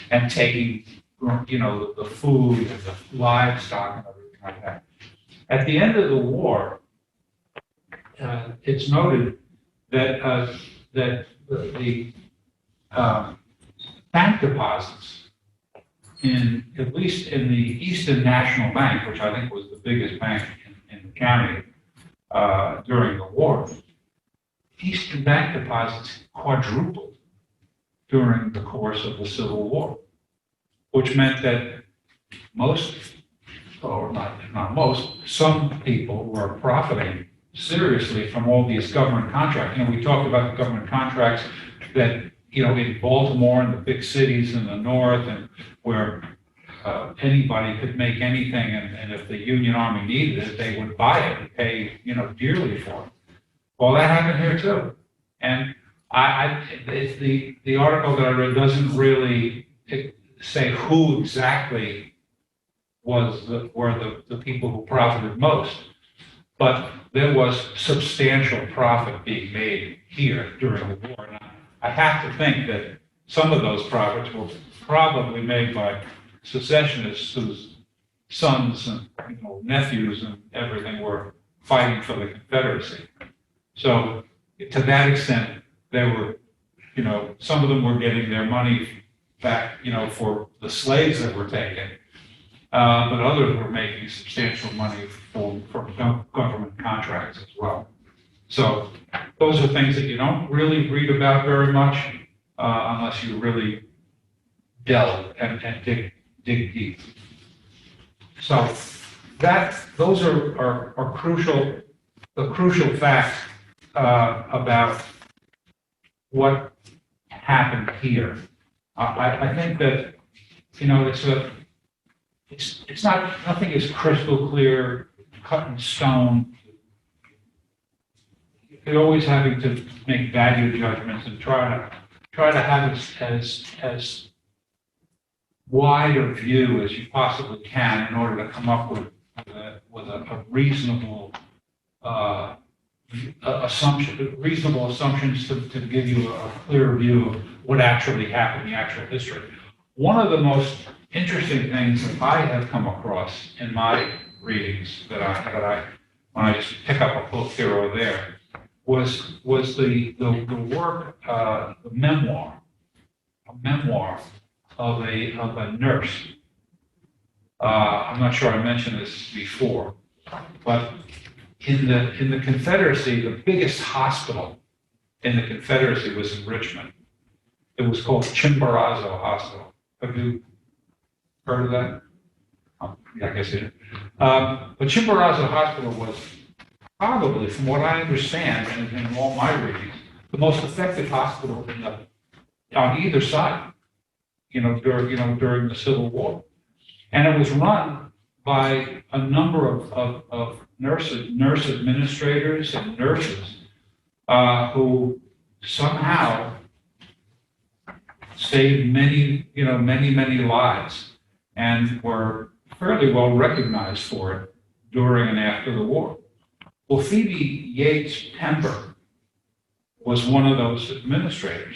and taking, the food and the livestock and everything like that. At the end of the war, it's noted that the bank deposits at least in the Eastern National Bank, which I think was the biggest bank in the county during the war, Eastern bank deposits quadrupled during the course of the Civil War, which meant that some people were profiting seriously from all these government contracts. We talked about the government contracts that, in Baltimore and the big cities in the north, and where anybody could make anything, and if the Union Army needed it, they would buy it and pay, dearly for it. Well, that happened here too. And the article that I read doesn't really say who exactly were the people who profited most. But there was substantial profit being made here during the war. And I have to think that some of those profits were probably made by secessionists whose sons and nephews and everything were fighting for the Confederacy. So to that extent, there were, some of them were getting their money back, for the slaves that were taken. But others were making substantial money from government contracts as well. So those are things that you don't really read about very much unless you really delve and dig deep. So those are crucial, the crucial facts about what happened here. I think that, it's not, nothing is crystal clear, cut in stone. You're always having to make value judgments and try to have as wide a view as you possibly can in order to come up with a reasonable reasonable assumptions to give you a clear view of what actually happened, the actual history. One of the most interesting things that I have come across in my readings that I when I just pick up a book here or there was the work, the memoir of a nurse. I'm not sure I mentioned this before, but in the Confederacy, the biggest hospital in the Confederacy was in Richmond. It was called Chimborazo Hospital. Have you heard of that? Yeah, I guess you did. But Chimborazo Hospital was probably, from what I understand, and in all my readings, the most effective hospital on either side, during the Civil War. And it was run by a number of nurse administrators and nurses who somehow saved many lives and were fairly well recognized for it during and after the war. Well, Phoebe Yates Pember was one of those administrators,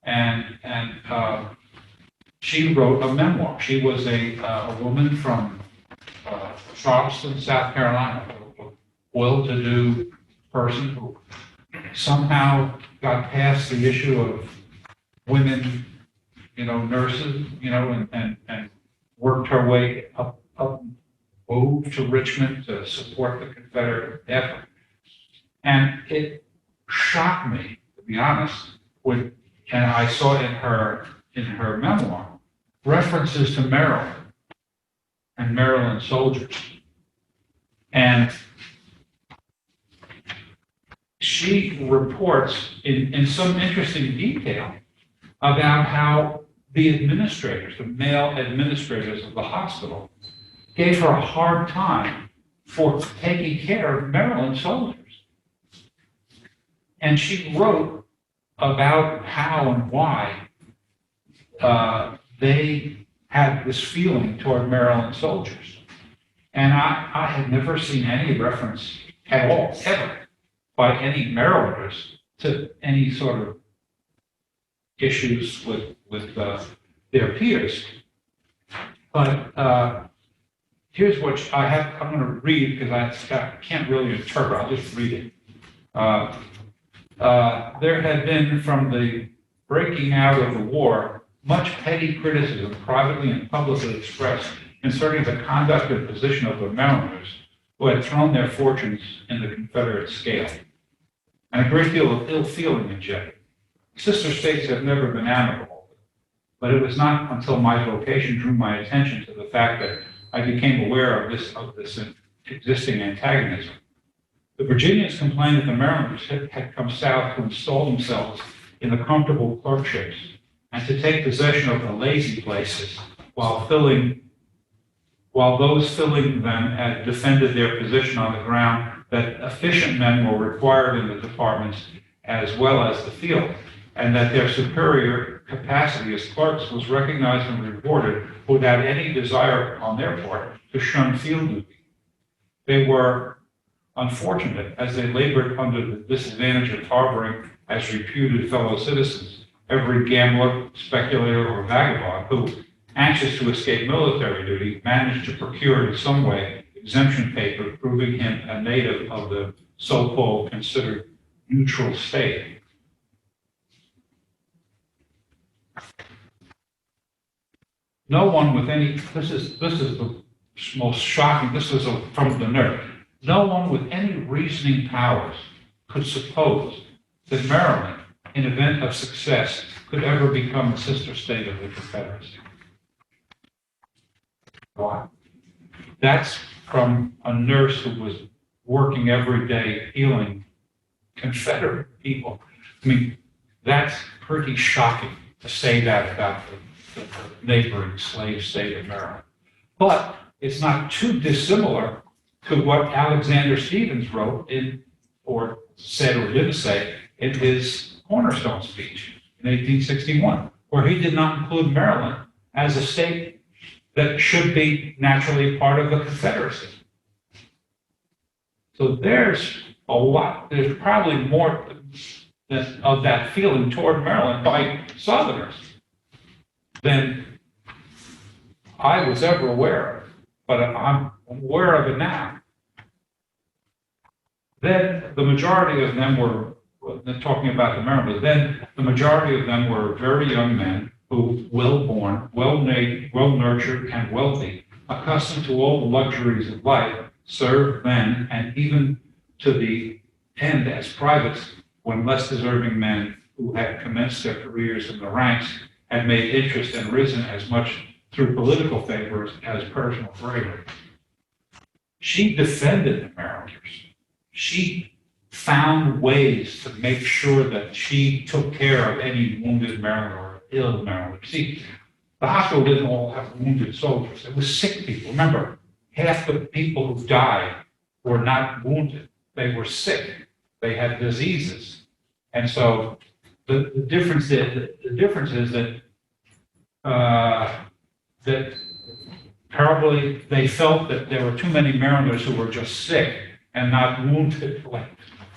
and she wrote a memoir. She was a woman from Charleston, South Carolina, a well-to-do person who somehow got past the issue of women, nurses, and worked her way up, moved to Richmond to support the Confederate effort. And it shocked me, to be honest, and I saw in her memoir references to Maryland and Maryland soldiers. And she reports in some interesting detail about how the administrators, the male administrators of the hospital, gave her a hard time for taking care of Maryland soldiers. And she wrote about how and why they had this feeling toward Maryland soldiers. And I had never seen any reference at all, ever, by any Marylanders to any sort of issues with their peers. But here's what I'm going to read because I can't really interpret. I'll just read it. There had been, from the breaking out of the war, much petty criticism, privately and publicly expressed, concerning the conduct and position of the Marylanders who had thrown their fortunes in the Confederate scale, and a great deal of ill feeling injected. Sister states have never been amicable, but it was not until my vocation drew my attention to the fact that I became aware of this existing antagonism. The Virginians complained that the Marylanders had come south to install themselves in the comfortable clerkships and to take possession of the lazy places while those filling them had defended their position on the ground that efficient men were required in the departments as well as the field, and that their superior capacity as clerks was recognized and rewarded without any desire on their part to shun field duty. They were unfortunate as they labored under the disadvantage of harboring as reputed fellow citizens every gambler, speculator, or vagabond who, anxious to escape military duty, managed to procure in some way exemption paper proving him a native of the so-called considered neutral state. No one with any, this is the most shocking, this is from the nerve. No one with any reasoning powers could suppose that Maryland, in event of success, could ever become a sister state of the Confederacy. Why? That's from a nurse who was working every day healing Confederate people. I mean, that's pretty shocking to say that about the neighboring slave state of Maryland. But it's not too dissimilar to what Alexander Stephens wrote in, or said or didn't say, in his Cornerstone speech in 1861, where he did not include Maryland as a state that should be naturally part of the Confederacy. So there's probably more of that feeling toward Maryland by Southerners than I was ever aware of, but I'm aware of it now. Then the majority of them were, talking about the Marylanders, then the majority of them were very young men who, well-born, well-made, well-nurtured, and wealthy, accustomed to all the luxuries of life, served then and even to the end as privates when less deserving men who had commenced their careers in the ranks had made interest and risen as much through political favors as personal bravery. She defended the Marylanders. She found ways to make sure that she took care of any wounded Marylander or ill Marylander. See, the hospital didn't all have wounded soldiers. It was sick people. Remember, half the people who died were not wounded. They were sick. They had diseases. And so the difference is that that probably they felt that there were too many Marylanders who were just sick and not wounded, like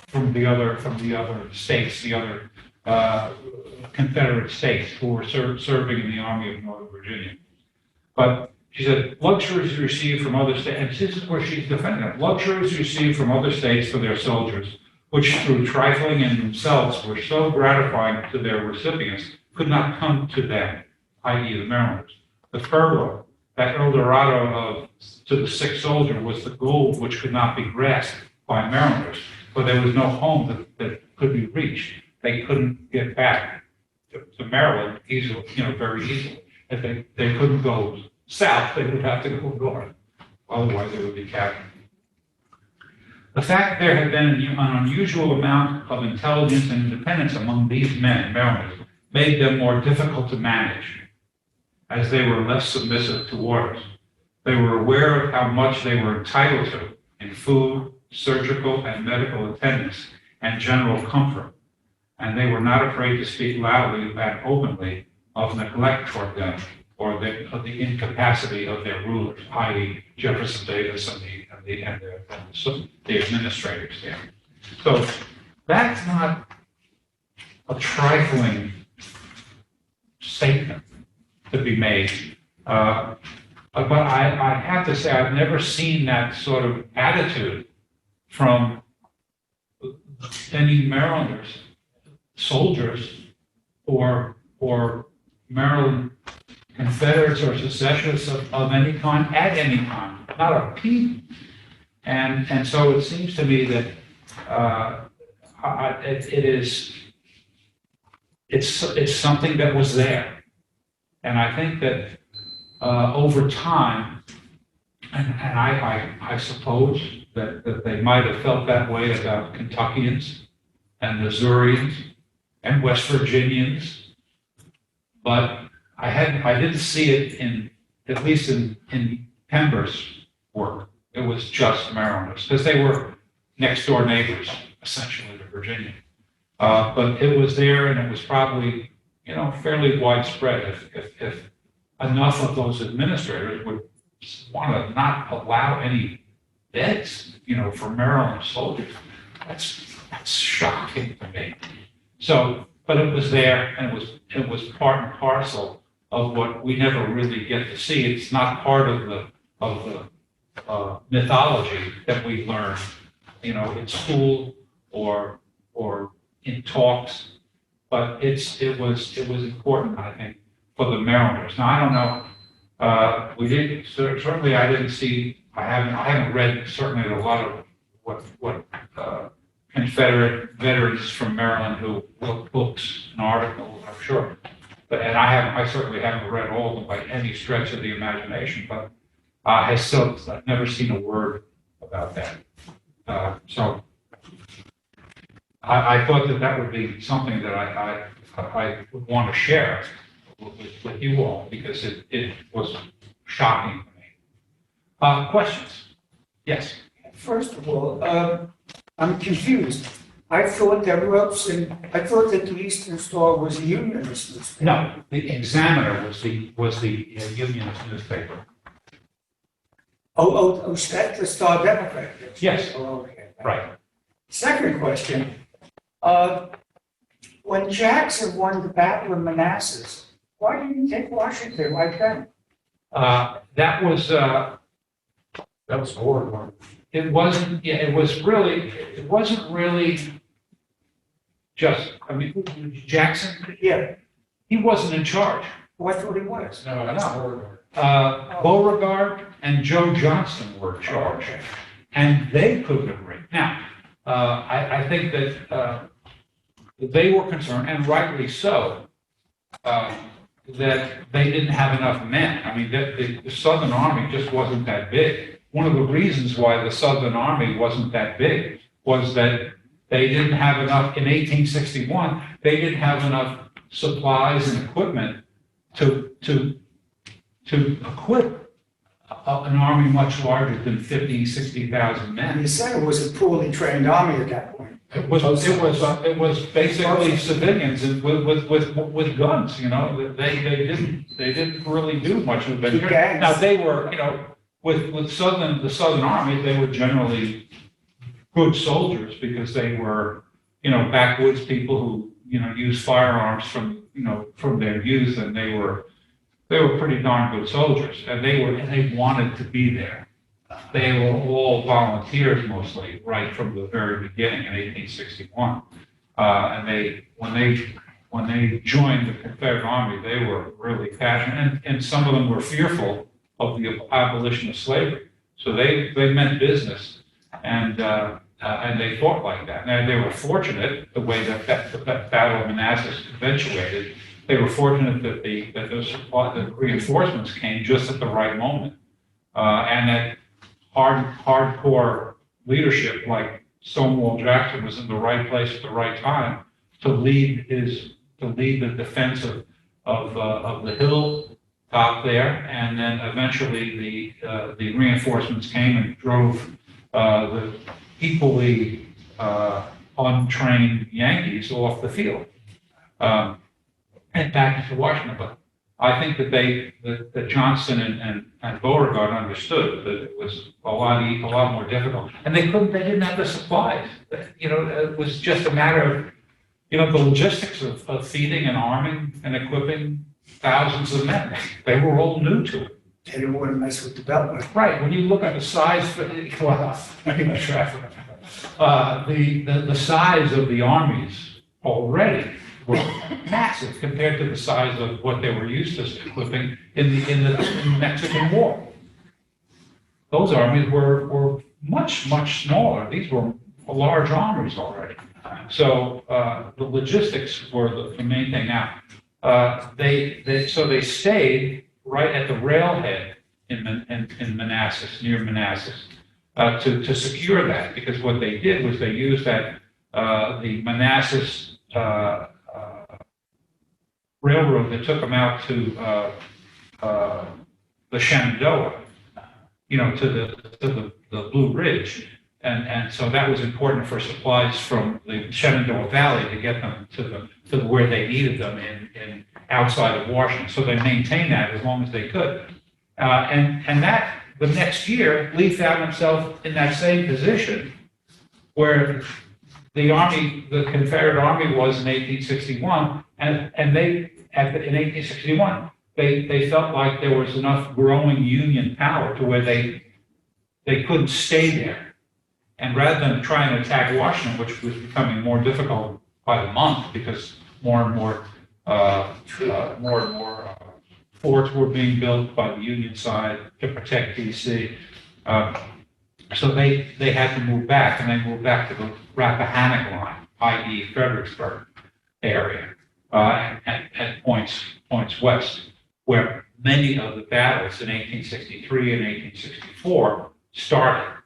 from the other states, the other Confederate states who were serving in the Army of Northern Virginia. But she said, luxuries received from other states, and this is where she's defending it, luxuries received from other states for their soldiers, which through trifling in themselves were so gratifying to their recipients, could not come to them, i.e. the Marylanders. The furlough, that El Dorado to the sick soldier, was the gold which could not be grasped by Marylanders, for there was no home that could be reached. They couldn't get back to Maryland easily, very easily. If they couldn't go south, they would have to go north. Otherwise, they would be captured. The fact that there had been an unusual amount of intelligence and independence among these men, Marylanders, made them more difficult to manage, as they were less submissive to orders. They were aware of how much they were entitled to in food, surgical and medical attendance, and general comfort, and they were not afraid to speak loudly and openly of neglect toward them or of the incapacity of their rulers, i.e. Jefferson Davis and the administrators there. So that's not a trifling statement to be made. But I have to say, I've never seen that sort of attitude from any Marylanders, soldiers, or Maryland Confederates or secessionists of any kind, at any time, not a peep. And so it seems to me that it's something that was there. And I think that over time, and I suppose that they might have felt that way about Kentuckians and Missourians and West Virginians, but I didn't see it at least in Pember's work. It was just Marylanders, because they were next door neighbors, essentially, to Virginia. But it was there, and it was probably, fairly widespread. If enough of those administrators would want to not allow any beds, for Maryland soldiers, that's shocking to me. So, but it was there, and it was part and parcel of what we never really get to see. It's not part of the mythology that we learn, in school or in talks. But it was important, I think, for the Marylanders. Now, I don't know. We did certainly. I didn't see. I haven't read certainly a lot of what Confederate veterans from Maryland who wrote books and articles. I'm sure, and I certainly haven't read all of them by any stretch of the imagination. But I've never seen a word about that. So I thought that would be something that I would want to share with you all, because it was shocking to me. Questions? Yes. First of all, I'm confused. I thought that the Eastern Star was a unionist newspaper. No, the Examiner was the unionist newspaper. Oh, the Star Democrat. Yes. Oh, okay. Right. Second question. When Jackson won the battle of Manassas, why didn't he take Washington right then? That was horrible. it wasn't. Yeah, it wasn't really just. I mean, Jackson. Yeah, He wasn't in charge. well, I thought he was. No, that's horrible. Beauregard and Joe Johnston were in charge, and they couldn't agree. Now, I think that they were concerned, and rightly so, that they didn't have enough men. I mean, the Southern Army just wasn't that big. One of the reasons why the Southern Army wasn't that big was that they didn't have enough, in 1861, they didn't have enough supplies and equipment to equip an army much larger than 50, 60,000 And men. you said it was a poorly trained army at that point. It was basically civilians with guns. They didn't really do much of it. Gangs. Now they were, with the Southern Army, they were generally good soldiers because they were, backwoods people who, used firearms from their youth, and they were pretty darn good soldiers, and they wanted to be there. They were all volunteers mostly, right from the very beginning in 1861. And when they joined the Confederate Army, they were really passionate, and some of them were fearful of the abolition of slavery. So they meant business, and they fought like that. And they were fortunate the way that Battle of Manassas eventuated. They were fortunate that the reinforcements came just at the right moment, and that hardcore leadership like Stonewall Jackson was in the right place at the right time to lead the defense of the hill top there, and then eventually the reinforcements came and drove the equally untrained Yankees off the field and back into Washington. But I think that Johnston and Beauregard understood that it was a lot more difficult, and they didn't have the supplies. It was just a matter of, the logistics of feeding and arming and equipping thousands of men. They were all new to it. They didn't want to mess with development. Right. When you look at the size, the size of the armies already were massive compared to the size of what they were used to equipping in the Mexican War. Those armies were much smaller. These were large armies already. So the logistics were the main thing. Now they stayed right at the railhead in Manassas, near Manassas, to secure that, because what they did was they used the Manassas railroad that took them out to the Shenandoah, to the Blue Ridge. And so that was important for supplies from the Shenandoah Valley to get them to where they needed them in outside of Washington. So they maintained that as long as they could. And that, the next year, Lee found himself in that same position where the Army, the Confederate Army was in 1861, and they, in 1861, they felt like there was enough growing Union power to where they couldn't stay there. And rather than try and attack Washington, which was becoming more difficult by the month because more and more forts were being built by the Union side to protect DC. So they had to move back, and they moved back to the Rappahannock line, i.e. Fredericksburg area, and points west, where many of the battles in 1863 and 1864 started.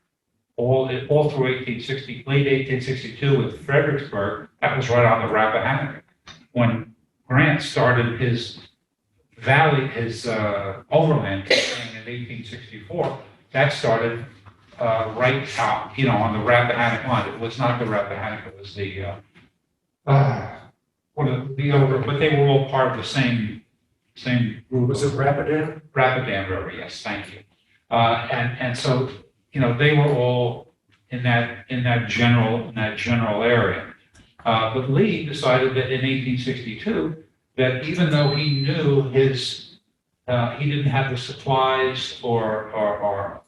All through late 1862 with Fredericksburg, that was right on the Rappahannock. When Grant started his overland campaign in 1864, that started right out, on the Rappahannock line. It was not the Rappahannock, it was one of the other, but they were all part of the same group. Was it Rapidan? Rapidan River, yes, thank you. And so, they were all in that general area. But Lee decided that in 1862, that even though he knew he didn't have the supplies or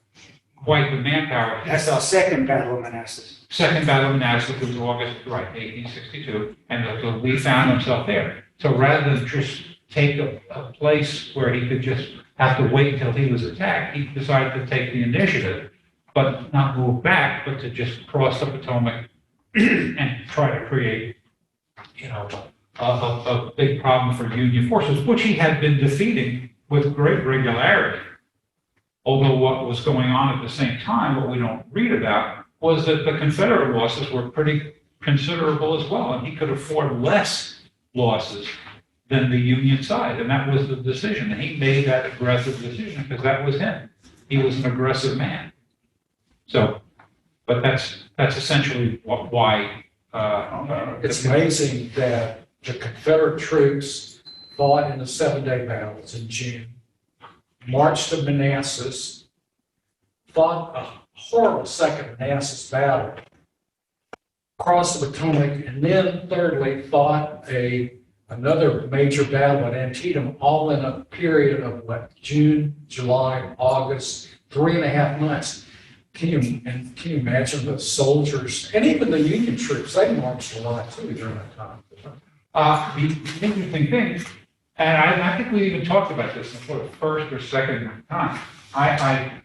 quite the manpower. That's our second battle of Manassas. Second battle of Manassas was August, 1862, and so Lee found himself there. So rather than just take a place where he could just have to wait until he was attacked, he decided to take the initiative, but not move back, but to just cross the Potomac and try to create, a big problem for Union forces, which he had been defeating with great regularity. Although what was going on at the same time, what we don't read about, was that the Confederate losses were pretty considerable as well, and he could afford less losses than the Union side, and that was the decision. And he made that aggressive decision because that was him. He was an aggressive man. So, but that's essentially why. It's amazing that the Confederate troops fought in the 7-day battles in June, marched to Manassas, fought a horrible second Manassas battle, crossed the Potomac, and then thirdly fought another major battle at Antietam, all in a period of June, July, August, 3.5 months. Can you imagine the soldiers and even the Union troops? They marched a lot too during that time. The interesting thing, and I think we even talked about this for the first or second time. I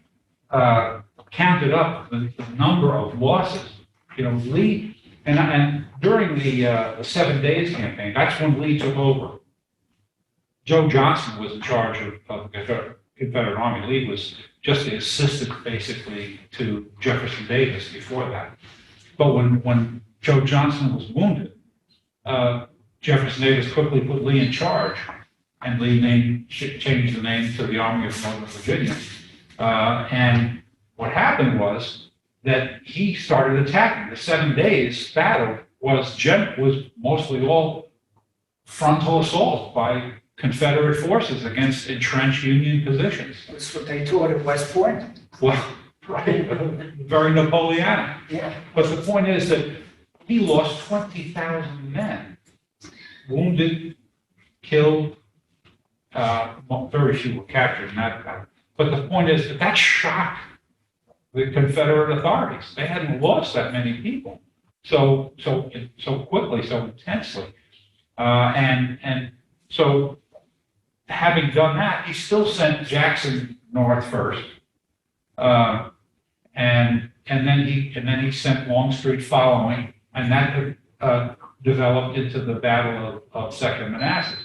counted up the number of losses. Lee, and during the 7 Days campaign, that's when Lee took over. Joe Johnson was in charge of the Confederate Army. Lee was just the assistant, basically, to Jefferson Davis before that. But when Joe Johnson was wounded, Jefferson Davis quickly put Lee in charge, and Lee changed the name to the Army of Northern Virginia. And what happened was that he started attacking. The 7 Days battle was mostly all frontal assault by Confederate forces against entrenched Union positions. That's what they taught at West Point. Well, right, very Napoleonic. Yeah. But the point is that he lost 20,000 men, wounded, killed. Very few were captured in that battle. But the point is that shocked the Confederate authorities. They hadn't lost that many people so quickly, so intensely, and so having done that, he still sent Jackson north first, and then he sent Longstreet following, and that developed into the Battle of Second Manassas.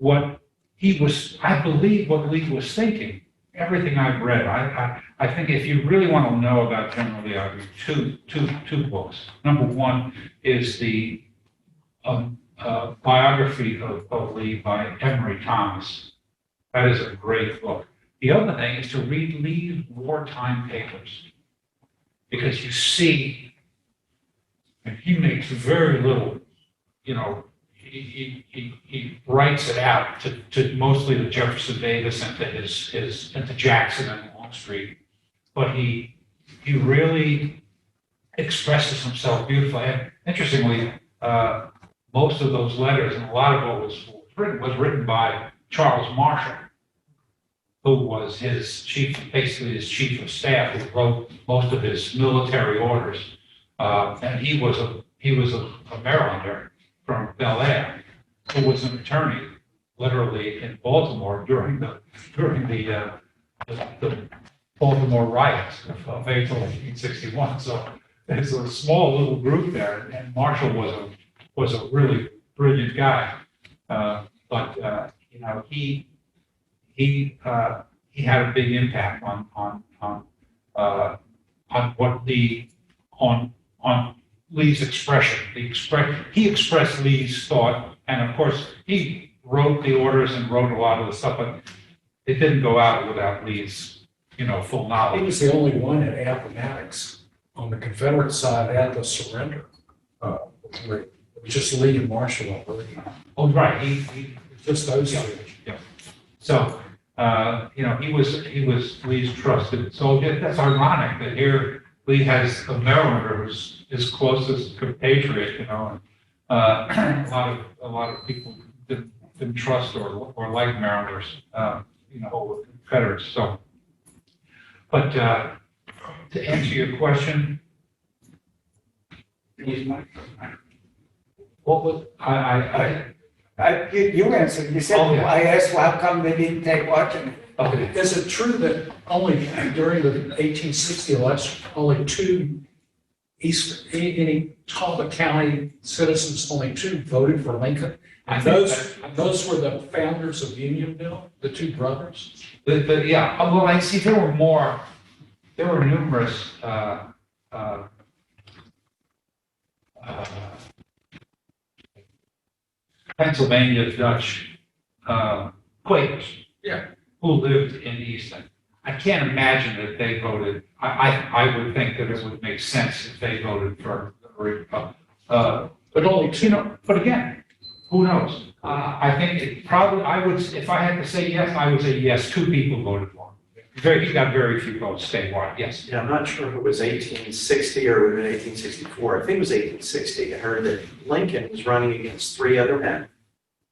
I believe what Lee was thinking. Everything I've read, I think if you really want to know about General Lee, I read two books. Number one is the biography of Lee by Emory Thomas. That is a great book. The other thing is to read Lee's wartime papers. because you see, and he makes very little, you know, he writes it out to mostly to Jefferson Davis and to and to Jackson and Longstreet, but he really expresses himself beautifully. And interestingly, most of those letters and a lot of what was written by Charles Marshall, who was his basically his chief of staff, who wrote most of his military orders. And he was a Marylander from Bel Air, who was an attorney, literally in Baltimore during the Baltimore riots of April 1861. So there's a small little group there, and Marshall was a really brilliant guy. But you know, he had a big impact on Lee's expression. He expressed Lee's thought, and of course he wrote the orders and wrote a lot of the stuff, but it didn't go out without Lee's, you know, full He knowledge. was the only one at Appomattox on the Confederate side at the surrender. It was just Lee and Marshall, I believe. Oh, right. He Just those Yeah. two. So, you know, he was Lee's trusted soldier. That's ironic that here Lee has a Marylander who's his closest compatriot, you know, and a lot of people didn't trust or like Marylanders, you know, over Confederates. So, but to answer your question, what was You answered, you said, Oh, yeah. I asked, well, how come they didn't take Washington? okay. Is it true that only during the 1860 election, only two any Talbot County citizens, only two voted for Lincoln? I And think those were the founders of Unionville, the two brothers? Yeah, well, I see there were numerous, Pennsylvania Dutch, Quakers. Yeah. Who lived in Easton. I can't imagine that they voted, I would think that it would make sense if they voted for the Republic. But only two. You know, but again, who knows? I think it probably, if I had to say yes, I would say yes, two people voted for him. He got very few votes statewide, yes. Yeah, I'm not sure if it was 1860 or it would have been 1864. I think it was 1860. I heard that Lincoln was running against three other men.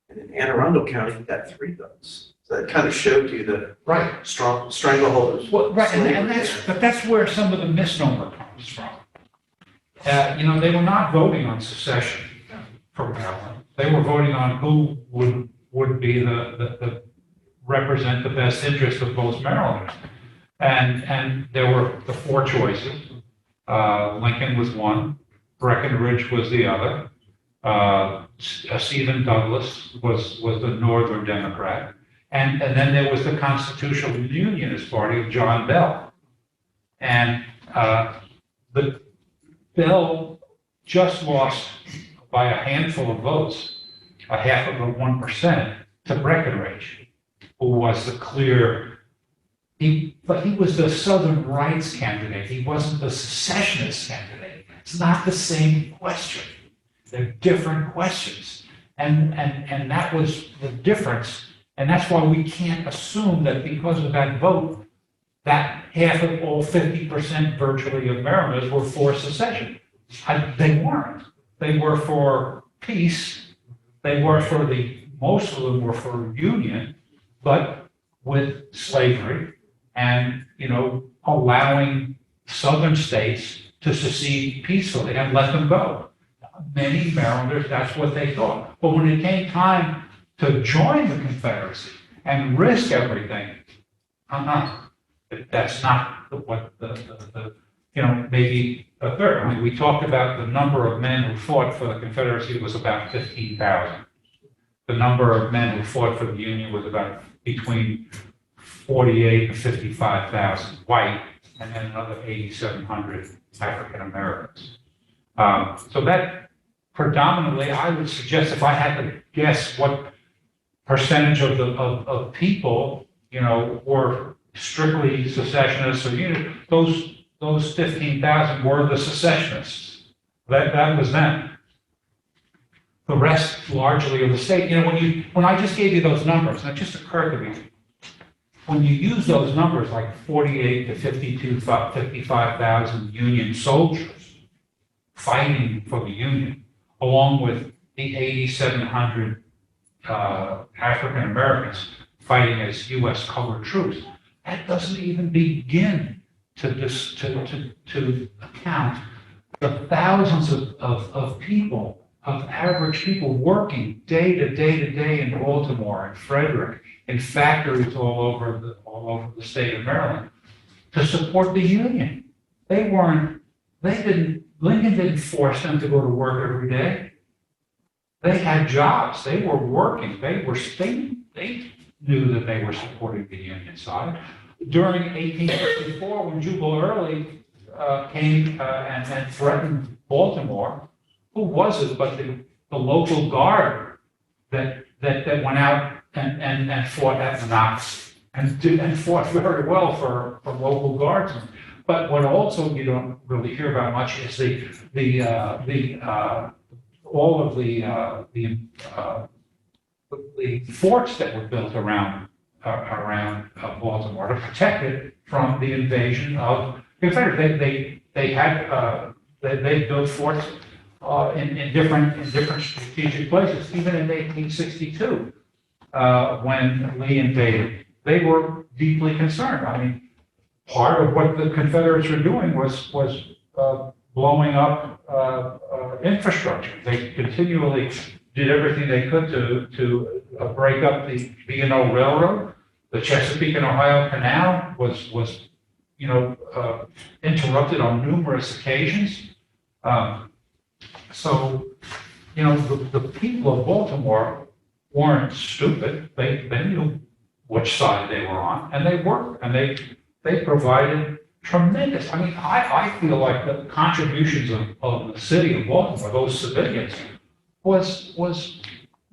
And in Anne Arundel County, he got 3 votes. So that kind of showed you the Right. strong strangleholders. Well, right, and slavery. that's where some of the misnomer comes from. You know, they were not voting on secession for Maryland. They were voting on who would be the represent the best interest of both Marylanders. And there were the 4 choices. Lincoln was one, Breckinridge was the other. Stephen Douglas was the Northern Democrat. And then there was the Constitutional Unionist Party of John Bell. And the Bell just lost by a handful of votes, a half of a 1%, to Breckinridge, who was the clear, but he was the Southern rights candidate. He wasn't the secessionist candidate. It's not the same question. They're different questions. And that was the difference. And that's why we can't assume that because of that vote, that half of all 50% virtually of Marylanders were for secession. They weren't. They were for peace. They were most of them were for union, but with slavery and, you know, allowing southern states to secede peacefully and let them go. Many Marylanders, that's what they thought. But when it came time to join the Confederacy and risk everything, that's not what you know, maybe a third. I mean, we talked about the number of men who fought for the Confederacy was about 15,000. The number of men who fought for the Union was about between 48 and 55,000 white, and then another 8,700 African Americans. So that predominantly, I would suggest, if I had to guess what percentage of people, you know, were strictly secessionists or union, those those 15,000 were the secessionists. That was them. The rest largely of the state. You know, when I just gave you those numbers, and it just occurred to me, when you use those numbers like 48 to 55,000 Union soldiers fighting for the Union, along with the 8,700 African Americans fighting as U.S. colored troops, that doesn't even begin to account the thousands of people, of average people working day to day in Baltimore and Frederick, in factories all over the state of Maryland, to support the Union. Lincoln didn't force them to go to work every day. They had jobs, they were working, they knew that they were supporting the Union side. During 1864, when Jubal Early came and threatened Baltimore, who was it but the local guard that went out and fought at Knox and fought very well for local guardsmen. But what also you don't really hear about much is all of the forts that were built around Baltimore to protect it from the invasion of Confederate. They built forts in different strategic places. Even in 1862, when Lee invaded, they were deeply concerned. I mean, part of what the Confederates were doing was blowing up infrastructure. They continually did everything they could to break up the B&O Railroad. The Chesapeake and Ohio Canal was interrupted on numerous occasions. So, the people of Baltimore weren't stupid. They knew which side they were on, and they worked, and they provided tremendous. I mean, I feel like the contributions of the city of Baltimore, those civilians, was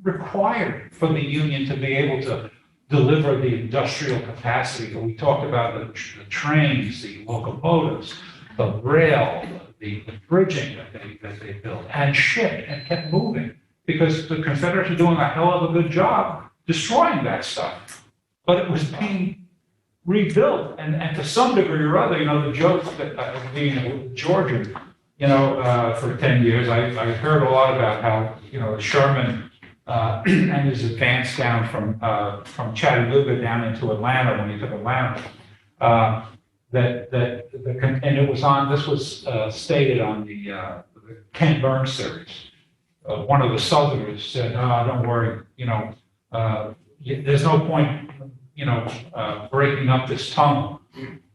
required for the Union to be able to deliver the industrial capacity that we talked about, the trains, the locomotives, the rail, the bridging that they built and shipped and kept moving, because the Confederates were doing a hell of a good job destroying that stuff. But it was being rebuilt, and to some degree or other, the jokes that being a Georgian, for 10 years, I heard a lot about how, Sherman and his advance down from Chattanooga down into Atlanta when he took Atlanta, and it was on, this was stated on the Ken Burns series. One of the Southerners said, don't worry, there's no point, breaking up this tunnel,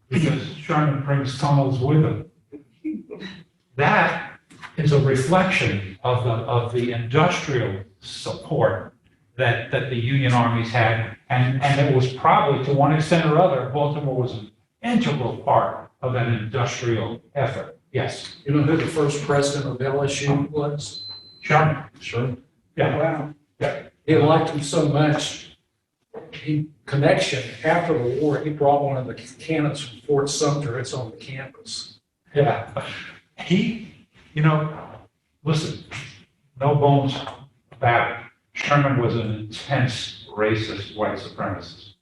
because Sherman brings tunnels with him. That is a reflection of the industrial support that the Union armies had, and it was probably, to one extent or other, Baltimore was an integral part of that industrial effort. Yes. You know who the first president of LSU was? Sherman. Sure. Yeah. Wow. Yeah. He liked him so much. After the war, he brought one of the cannons from Fort Sumter. It's on the campus. Yeah. Listen, no bones about it. Sherman was an intense racist white supremacist.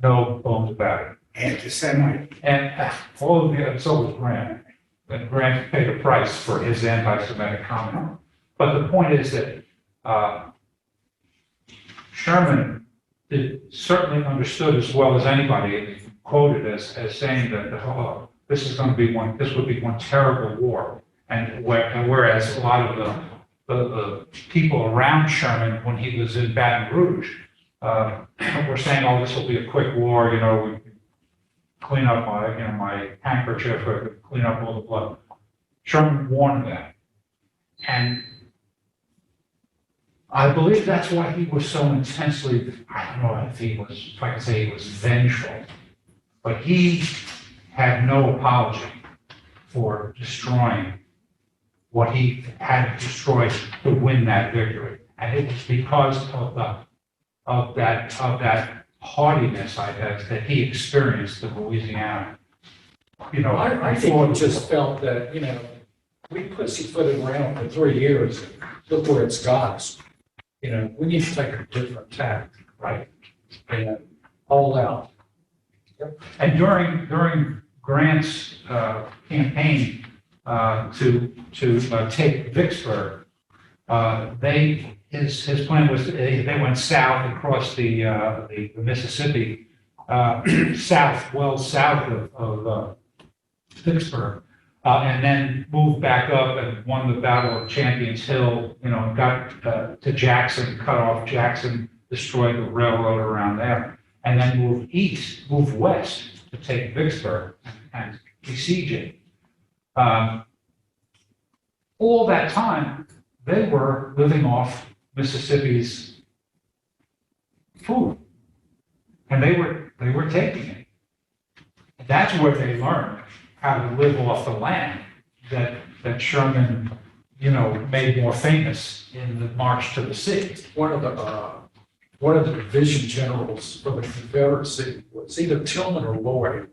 No bones about it. Anti-Semite. And so was Grant. And Grant paid a price for his anti-Semitic comment. But the point is that Sherman certainly understood as well as anybody, quoted as saying that this would be one terrible war. And whereas a lot of the people around Sherman when he was in Baton Rouge were saying, this will be a quick war, we clean up my handkerchief, clean up all the blood. Sherman warned that. And I believe that's why he was so intensely, I don't know if I can say he was vengeful, but he had no apology for destroying what he had destroyed to win that victory. And it was because of that haughtiness, I guess, that he experienced in Louisiana. you know. I think we just felt that, we pussyfooted around for 3 years, and look where it's got us. We need to take a different tack, right? And all out. And during Grant's campaign to take Vicksburg, his plan was they went south across the Mississippi, south of Vicksburg, and then moved back up and won the Battle of Champions Hill. And got to Jackson, cut off Jackson, destroyed the railroad around there, and then moved west to take Vicksburg and besiege it. All that time, they were living off Mississippi's food, and they were taking it. That's where they learned how to live off the land that Sherman, made more famous in the March to the Sea. One of the division generals for the Confederacy was either Tillman or Lloyd,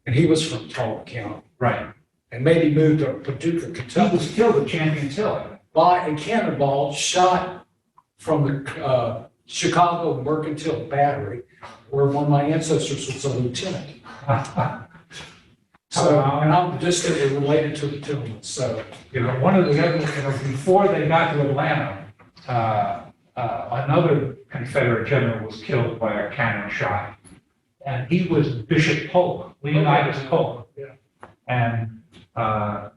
and he was from Talbot County, Right. and maybe moved to Paducah, He Kentucky. was killed at Champions Hill. By a cannonball shot from the Chicago Mercantile Battery, where one of my ancestors was a lieutenant. So, and I'm distantly related to the Tillmans, so. One of the other, before they got to Atlanta, another Confederate general was killed by a cannon shot. And he was Bishop Polk, Leonidas Polk. Yeah. And I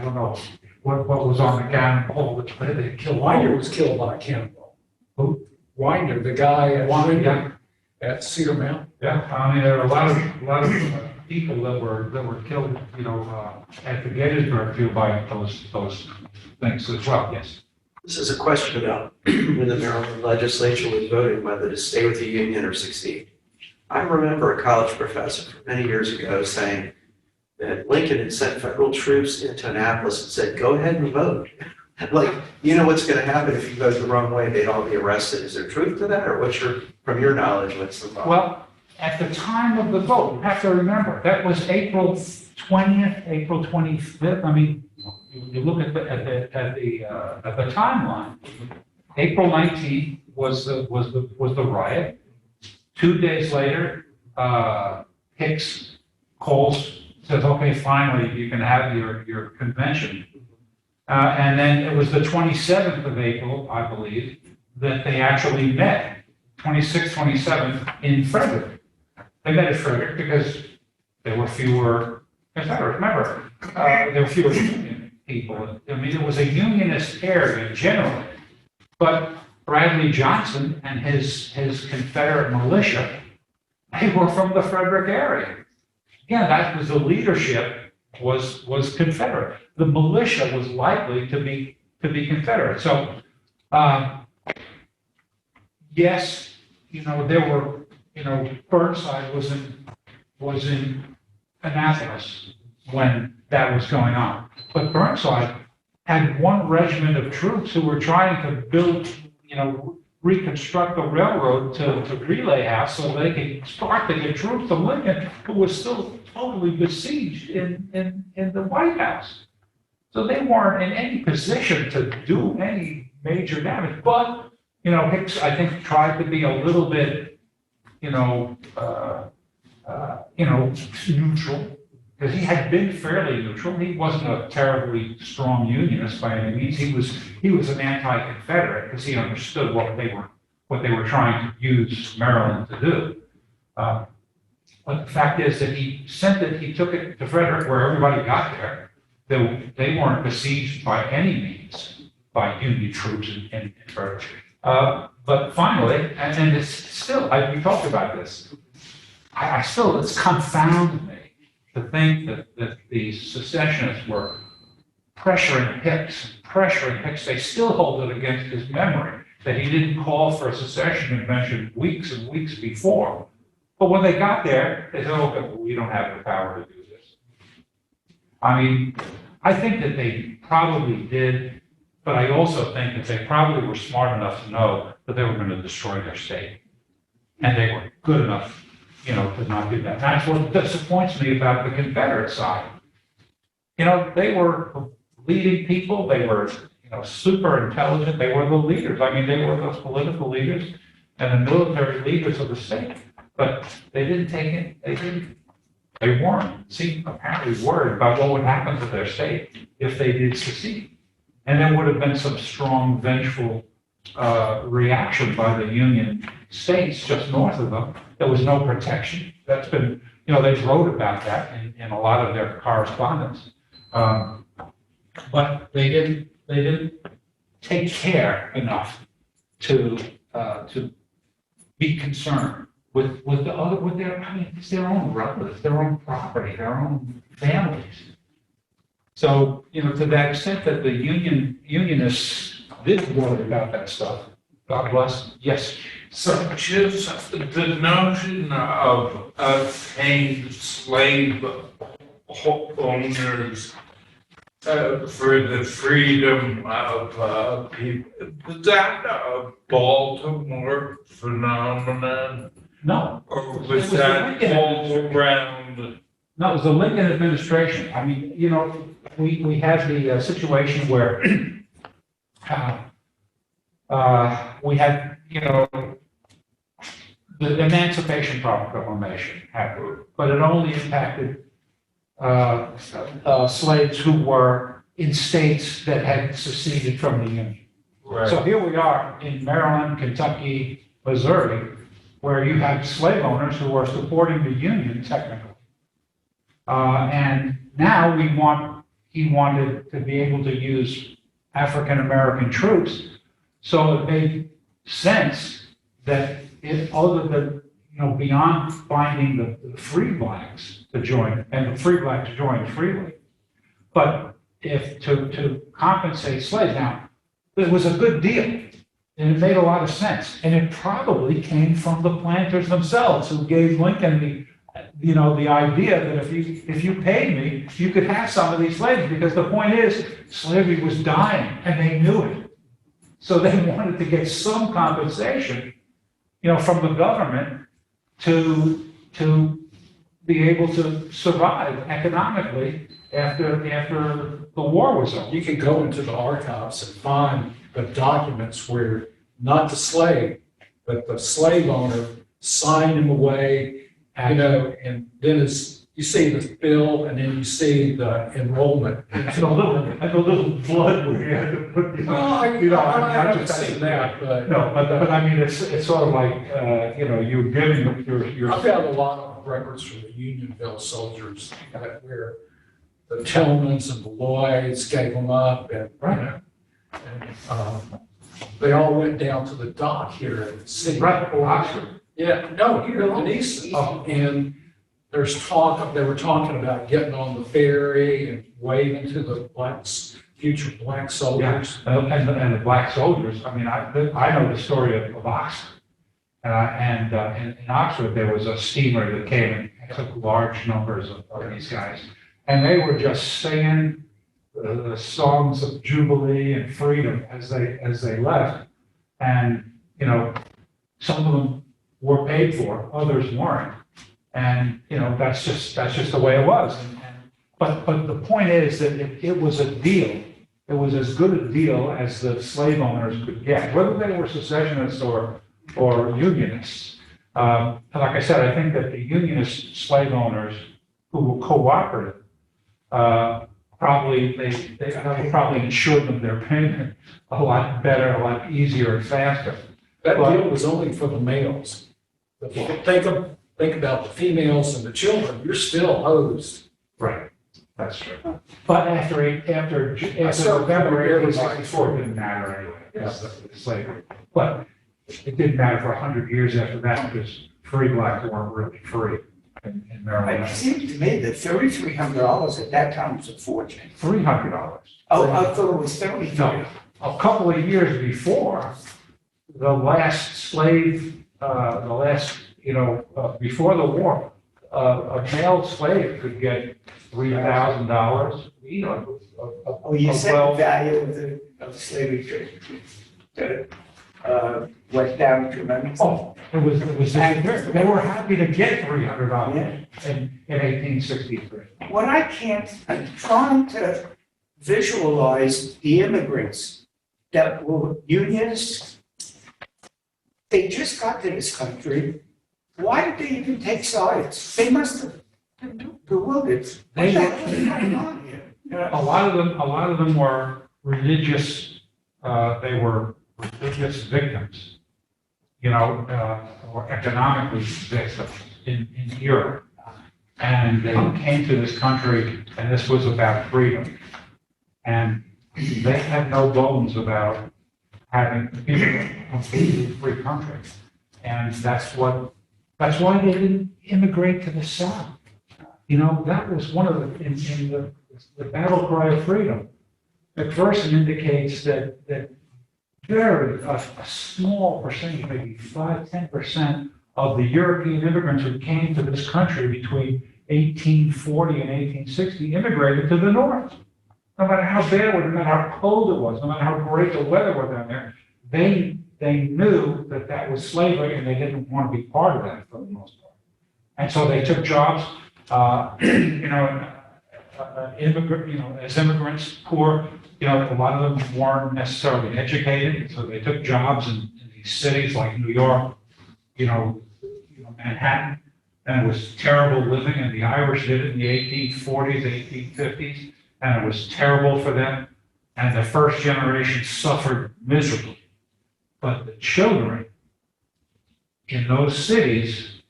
don't know what was on the cannon pole that they killed. Winder was killed by a cannonball. Who? Winder, the guy at Winder. at Cedar Mountain. Yeah, I mean, there are a lot of people that were killed, at the Gettysburg field by those things as well. Yes. This is a question about when the Maryland legislature was voting whether to stay with the Union or secede. I remember a college professor from many years ago saying that Lincoln had sent federal troops into Annapolis and said, go ahead and vote. Like, what's going to happen if you vote the wrong way? They'd all be arrested. Is there truth to that? Or from your knowledge, what's the thought? Well, at the time of the vote, you have to remember, that was April 20th, April 25th. I mean, you look at the timeline. April 19th was the riot. 2 days later, Hicks says, okay, finally, you can have your convention. And then it was the 27th of April, I believe, that they actually met, 26th, 27th, in Frederick. They met at Frederick because there were fewer Confederates. Remember, there were fewer Union people. I mean, it was a Unionist area generally. But Bradley Johnson and his Confederate militia, they were from the Frederick area. Again, that was the leadership was Confederate. The militia was likely to be Confederate. So, yes, there were, Burnside was in Annapolis when that was going on. But Burnside had one regiment of troops who were trying to build, reconstruct the railroad to Relay House so they could start to get troops to Lincoln, who was still totally besieged in the White House. So they weren't in any position to do any major damage. But, Hicks, I think, tried to be a little bit, neutral, because he had been fairly neutral. He wasn't a terribly strong Unionist by any means. He was an anti-Confederate because he understood what they were trying to use Maryland to do. But the fact is that he took it to Frederick, where everybody got there. They weren't besieged by any means by Union troops in Frederick. But finally, and it's still, we talked about this. It's confounded me to think that the secessionists were pressuring Hicks. They still hold it against his memory that he didn't call for a secession convention weeks and weeks before. But when they got there, they said, okay, well, we don't have the power to do this. I mean, I think that they probably did, but I also think that they probably were smart enough to know that they were going to destroy their state. And they were good enough to not do that. That's what disappoints me about the Confederate side. They were leading people, they were, super intelligent, they were the leaders. I mean, they were those political leaders and the military leaders of the state, but they didn't take it, they weren't, apparently worried about what would happen to their state if they did secede. And there would have been some strong, vengeful reaction by the Union states just north of them. There was no protection. That's been, they wrote about that in a lot of their correspondence. But they didn't take care enough to be concerned with it's their own relatives, their own property, their own families. So, to that extent that the Unionists did worry about that stuff, God bless, yes. Such as the notion of paying slave owners for the freedom of people. Was that a Baltimore phenomenon? No. Or was that all around? No, it was the Lincoln administration. I mean, we had the situation where we had, the Emancipation Proclamation happened, but it only impacted slaves who were in states that had seceded from the Union. Right. So here we are in Maryland, Kentucky, Missouri, where you have slave owners who are supporting the Union technically. And now he wanted to be able to use African-American troops. So it made sense that other than, beyond finding the free blacks to join, and the free blacks joined freely, but if to compensate slaves. Now, it was a good deal, and it made a lot of sense, and it probably came from the planters themselves who gave Lincoln the idea that if you paid me, you could have some of these slaves, because the point is, slavery was dying, and they knew it. So they wanted to get some compensation, from the government to be able to survive economically after the war was over. You can go into the archives and find the documents where not the slave, but the slave owner signed him away, and then you see the bill, and then you see the enrollment. And the little blood we had to put, I haven't seen that, but. No, but I mean, it's sort of like, you're giving your. I've got a lot of records from the Unionville soldiers where the Tillmans and the Lloyds gave them up, and, they all went down to the dock here in the city. Right, Oxford. Yeah, no, here in Denise. And there's talk, they were talking about getting on the ferry and waving to the future black soldiers. And the black soldiers, I mean, I know the story of Oxford. And in Oxford, there was a steamer that came and took large numbers of these guys. And they were just singing the songs of Jubilee and freedom as they left. And, some of them were paid for, others weren't. And, that's just the way it was. But the point is that it was a deal. It was as good a deal as the slave owners could get, whether they were secessionists or unionists. And like I said, I think that the unionist slave owners who were cooperative, probably ensured them their payment a lot better, a lot easier and faster. That deal was only for the males. If you think about the females and the children, you're still hosed. Right, that's true. But after November 1864, it didn't matter anyway, the slavery. But it didn't matter for 100 years after that, because free blacks weren't really free in Maryland. It seems to me that $3,300 at that time was a fortune. $300. Oh, I thought it was $30. No, a couple of years before, the last slave, before the war, a male slave could get $3,000. Oh, you said the value of the slavery trade. went down tremendously. Oh, they were happy to get $300 in 1863. What I can't, I'm trying to visualize the immigrants that were unionists. They just got to this country. Why did they even take sides? They must have been bewildered. What the hell is going on here? A lot of them were religious, they were religious victims, or economically victims in Europe. And they came to this country, and this was about freedom. And they had no bones about having a completely free country. And that's why they didn't immigrate to the South. That was one of in the battle cry of freedom. McPherson indicates that a small percentage, maybe 5-10% of the European immigrants who came to this country between 1840 and 1860 immigrated to the North. No matter how bad it was, no matter how cold it was, no matter how great the weather was down there, they knew that was slavery, and they didn't want to be part of that for the most part. And so they took jobs, as immigrants, poor, a lot of them weren't necessarily educated, so they took jobs in these cities like New York, Manhattan, and it was terrible living, and the Irish did it in the 1840s, 1850s, and it was terrible for them, and the first generation suffered miserably. But the children in those cities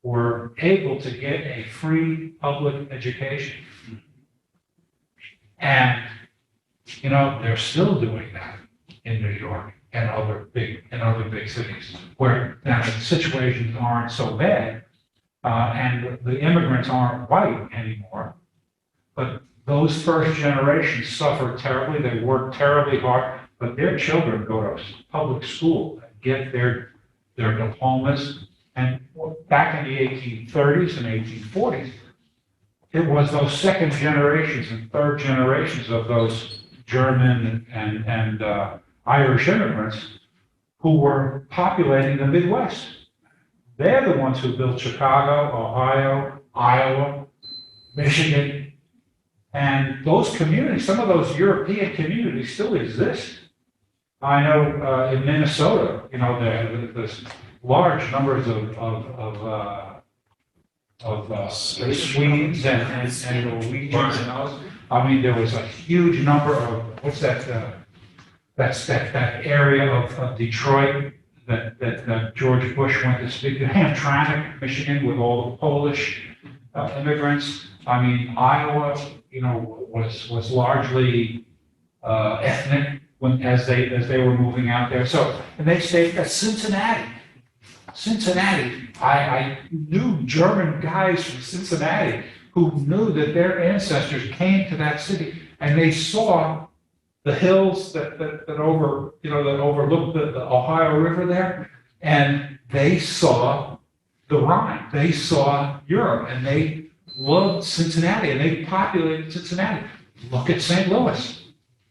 were able to get a free public education. And, they're still doing that in New York and other big cities, where now the situations aren't so bad, and the immigrants aren't white anymore. But those first generations suffered terribly. They worked terribly hard, but their children go to public school and get their diplomas. And back in the 1830s and 1840s, it was those second generations and third generations of those German and Irish immigrants who were populating the Midwest. They're the ones who built Chicago, Ohio, Iowa, Michigan. And those communities, some of those European communities still exist. I know in Minnesota, there's large numbers of Swedes and Norwegians and others. I mean, there was a huge number of, what's that, that's that area of Detroit that George Bush went to speak to, Hamtramck, Michigan, with all the Polish immigrants. I mean, Iowa, was largely ethnic as they were moving out there. So, and they stayed at Cincinnati. I knew German guys from Cincinnati who knew that their ancestors came to that city, and they saw the hills that overlooked the Ohio River there, and they saw the Rhine. They saw Europe, and they loved Cincinnati, and they populated Cincinnati. Look at St. Louis.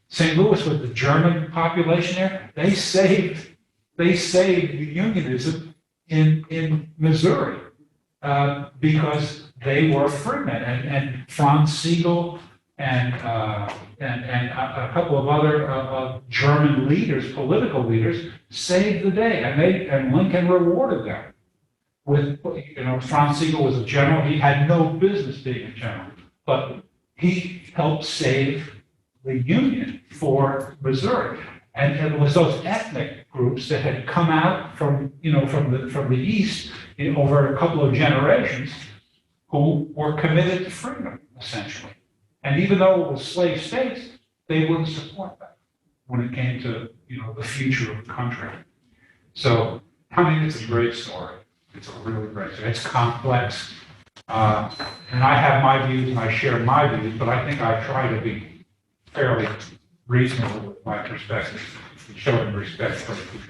St. Louis, with the German population there, they saved unionism in Missouri because they were freemen, and Franz Siegel and a couple of other German leaders, political leaders, saved the day, and Lincoln rewarded them with, Franz Siegel was a general. He had no business being a general, but he helped save the Union for Missouri. And it was those ethnic groups that had come out from the East over a couple of generations who were committed to freedom, essentially. And even though it was slave states, they wouldn't support that when it came to, the future of the country. So, it's a great story. It's a really great story. It's complex. And I have my views and I share my views, but I think I try to be fairly reasonable with my perspective, showing respect for the people.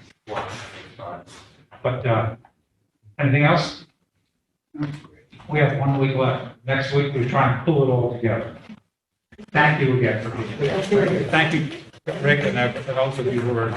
But anything else? We have 1 week left. Next week, we're trying to pull it all together. Thank you again for being here. Thank you, Rick, and those of you who are